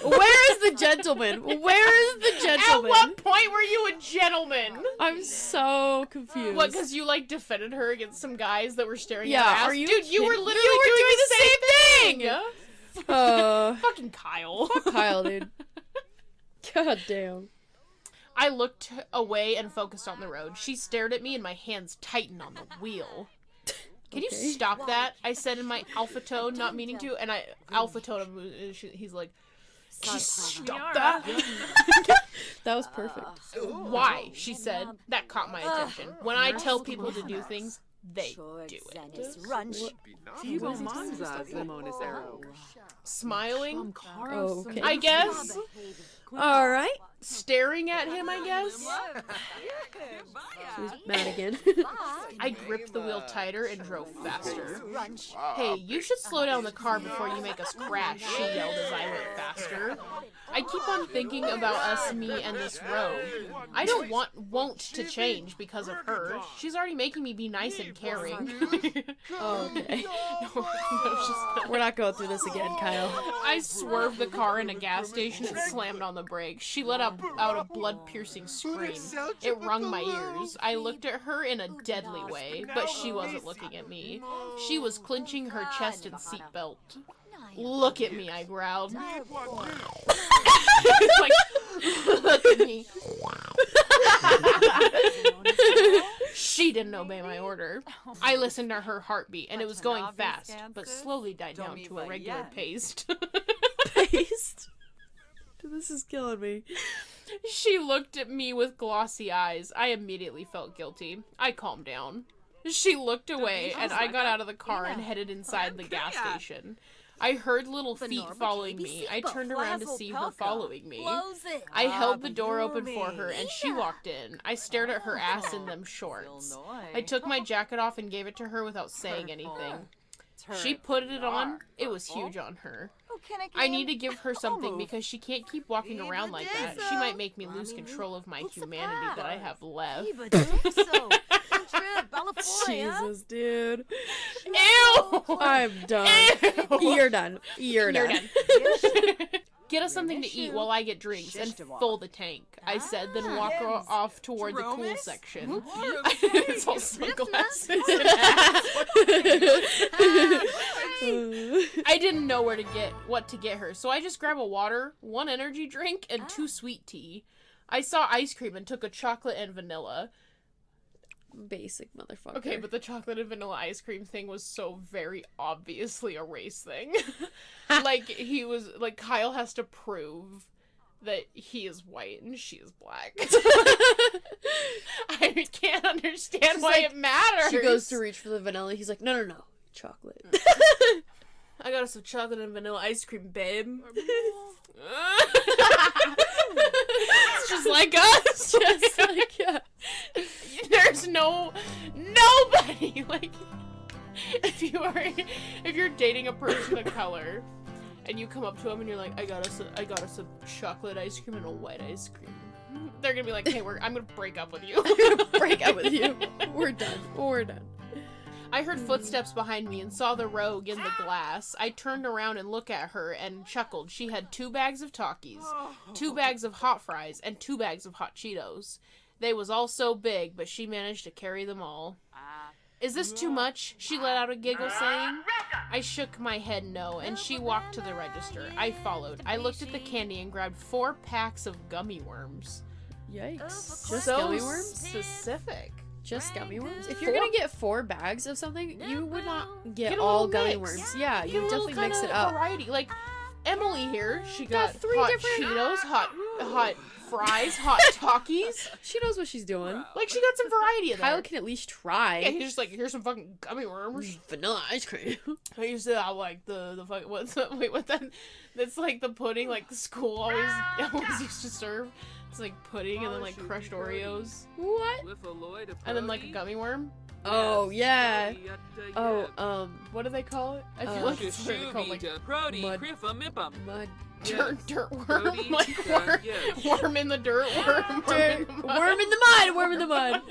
where is the gentleman? Where is the gentleman? At what point were you a gentleman? I'm so confused. What, because you, like, defended her against some guys that were staring at Yeah, her ass? are you Dude, you were kidding? literally You were doing the same thing! Fucking Kyle. Fuck Kyle, dude. God damn. I looked away and focused on the road. She stared at me and my hands tightened on the wheel. Can you stop that? I said in my alpha tone, not meaning to, and alpha tone, he's like, can you stop that? That was perfect. Why? She said. That caught my attention. When I tell people to do things, they do it. Smiling, Oh, okay. I guess. All right. Staring at him, I guess. She's mad again. I gripped the wheel tighter and drove faster. Hey, you should slow down the car before you make us crash, she yelled as I went faster. I keep on thinking about us, me, and this rogue. I don't won't to change because of her. She's already making me be nice and caring. Oh, okay. No, she's We're not going through this again, Kyle. I swerved the car in a gas station and slammed on the brakes. She let out a blood-piercing scream. It wrung my ears. I looked at her in a deadly way, but she wasn't looking at me. She was clenching her chest and seatbelt. Look at me, I growled. Like, look at me. She didn't obey my order. I listened to her heartbeat, and it was going fast, but slowly died down to a regular pace. Paste? Dude, this is killing me. She looked at me with glossy eyes. I immediately felt guilty. I calmed down. She looked away, and I got out of the car and headed inside the gas station. I heard little feet following me. I turned around to see her following me. I held the door open for her, and she walked in. I stared at her ass in them shorts. I took my jacket off and gave it to her without saying anything. She put it on. It was huge on her. I need to give her something because she can't keep walking around like that. She might make me lose control of my humanity that I have left. Jesus, dude. Ew! I'm done. Ew! You're done. You're done. Get us something to eat while I get drinks and fill the tank, I said, then walk off toward the cool section. It's all sunglasses and ass. I didn't know what to get her, so I just grabbed a water, 1 energy drink, and 2 sweet tea. I saw ice cream and took a chocolate and vanilla. Basic motherfucker. Okay, but the chocolate and vanilla ice cream thing was so very obviously a race thing. Like, Kyle has to prove that he is white and she is black. I can't understand why it matters. She goes to reach for the vanilla. He's like, no, chocolate. I got us some chocolate and vanilla ice cream, babe. It's just like us. Just like us. There's nobody like if you're dating a person of color and you come up to them and you're like, I got us a chocolate ice cream and a white ice cream. They're gonna be like, hey, I'm gonna break up with you. I'm gonna break up with you. We're done. I heard footsteps behind me and saw the rogue in the glass. I turned around and looked at her and chuckled. She had 2 bags of Takis, 2 bags of hot fries, and 2 bags of hot Cheetos. They was all so big, but she managed to carry them all. Is this too much? She let out a giggle, saying. I shook my head no, and she walked to the register. I followed. I looked at the candy and grabbed 4 packs of gummy worms. Yikes. Just so gummy worms? Specific. Just gummy worms? If you're gonna get 4 bags of something, you would not get a all little gummy mix. worms. Yeah, Get you a little definitely mix it up. Variety. Like Emily here, she got 3 hot different Cheetos, hot fries, hot Takis. She knows what she's doing. Like, she got some variety in there. Kyle can at least try. Yeah, he's just like, here's some fucking gummy worms. Vanilla ice cream. I used to have, like, the fucking, what's that? That's, like, the pudding, like, the school always used to serve. It's, like, pudding and then, like, crushed Oreos. What? And then, like, a gummy worm. Oh, yeah. Oh, what do they call it? I feel like it's what they call, like, mud. dirt worm. Like, worm in the dirt, worm in the mud. Worm in the mud.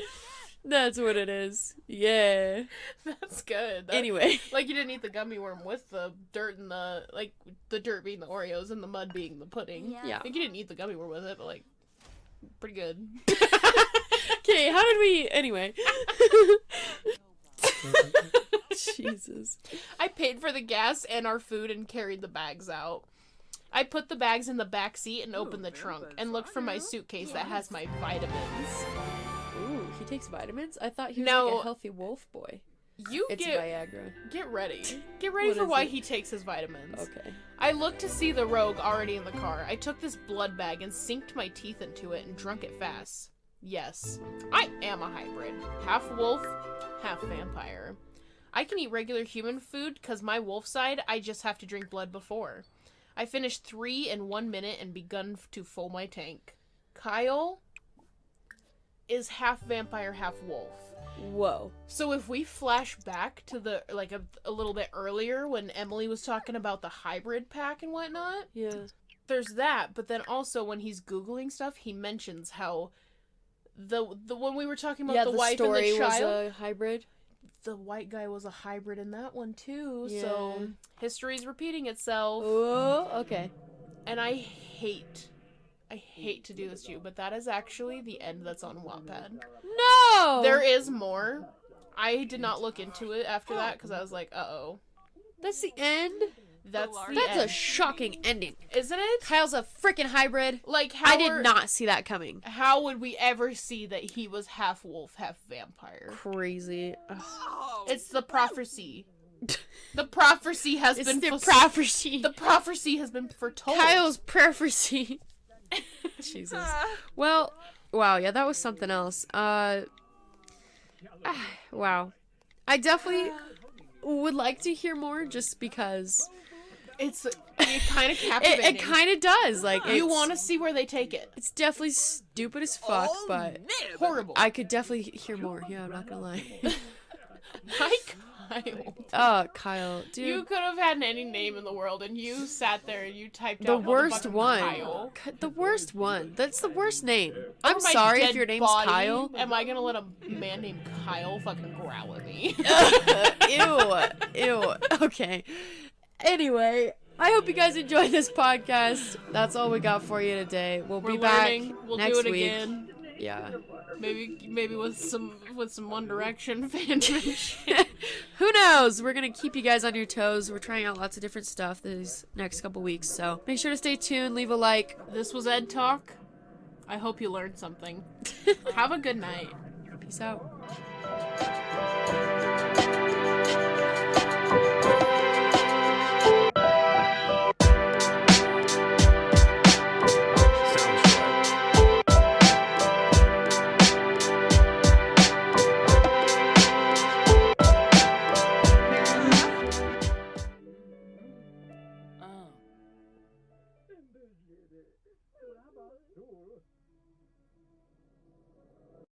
That's what it is. Yeah. That's good. Anyway. Like, you didn't eat the gummy worm with the dirt and the dirt being the Oreos and the mud being the pudding. Yeah. Like, you didn't eat the gummy worm with it, but, like, pretty good. Okay, how did we... Anyway. Jesus. I paid for the gas and our food and carried the bags out. I put the bags in the back seat and opened the trunk and looked for my suitcase that has my vitamins. Ooh, he takes vitamins? I thought he was No. like a healthy wolf boy. It's Viagra. Get ready. Get ready What for is why it? he takes his vitamins. Okay. I looked to see the rogue already in the car. I took this blood bag and sinked my teeth into it and drunk it fast. Yes, I am a hybrid. Half wolf, half vampire. I can eat regular human food because my wolf side, I just have to drink blood before. I finished 3 in 1 minute and begun to full my tank. Kyle is half vampire, half wolf. Whoa. So if we flash back to the, like, a little bit earlier when Emily was talking about the hybrid pack and whatnot, Yeah. there's that, but then also when he's Googling stuff, he mentions how the when we were talking about the wife and story the child, was a hybrid. the white guy was a hybrid in that one too, Yeah. so history's repeating itself. Oh, okay. And I hate to do this to you, but that is actually the end that's on Wattpad. No! There is more. I did not look into it after that because I was like, uh-oh. That's the end? That's the That's end. a shocking ending. Isn't it? Kyle's a freaking hybrid. Like, how I did not see that coming. How would we ever see that he was half wolf, half vampire? Crazy. Ugh. It's the prophecy. The prophecy has It's been the ful- prophecy. The prophecy has been foretold. Kyle's prophecy. Jesus. Well, wow, yeah, that was something else. Wow. I definitely would like to hear more just because It's kind of captivating. it kind of does. Like, You it's- want to see where they take it. It's definitely stupid as fuck, but Horrible. I could definitely hear more. Yeah, I'm not gonna lie. My Kyle. Oh, Kyle, dude. You could have had any name in the world, and you sat there and you typed The out worst motherfucking one. Kyle. The worst one. That's the worst name. I'm Over my sorry if dead your name's body, Kyle. Am I gonna let a man named Kyle fucking growl at me? Ew. Okay. Anyway, I hope you guys enjoyed this podcast. That's all we got for you today. We'll We're be back learning. We'll next do it week. again. Yeah. Maybe with some One Direction fan shit. Who knows? We're gonna keep you guys on your toes. We're trying out lots of different stuff these next couple weeks, so make sure to stay tuned. Leave a like. This was Ed Talk. I hope you learned something. Have a good night. Peace out.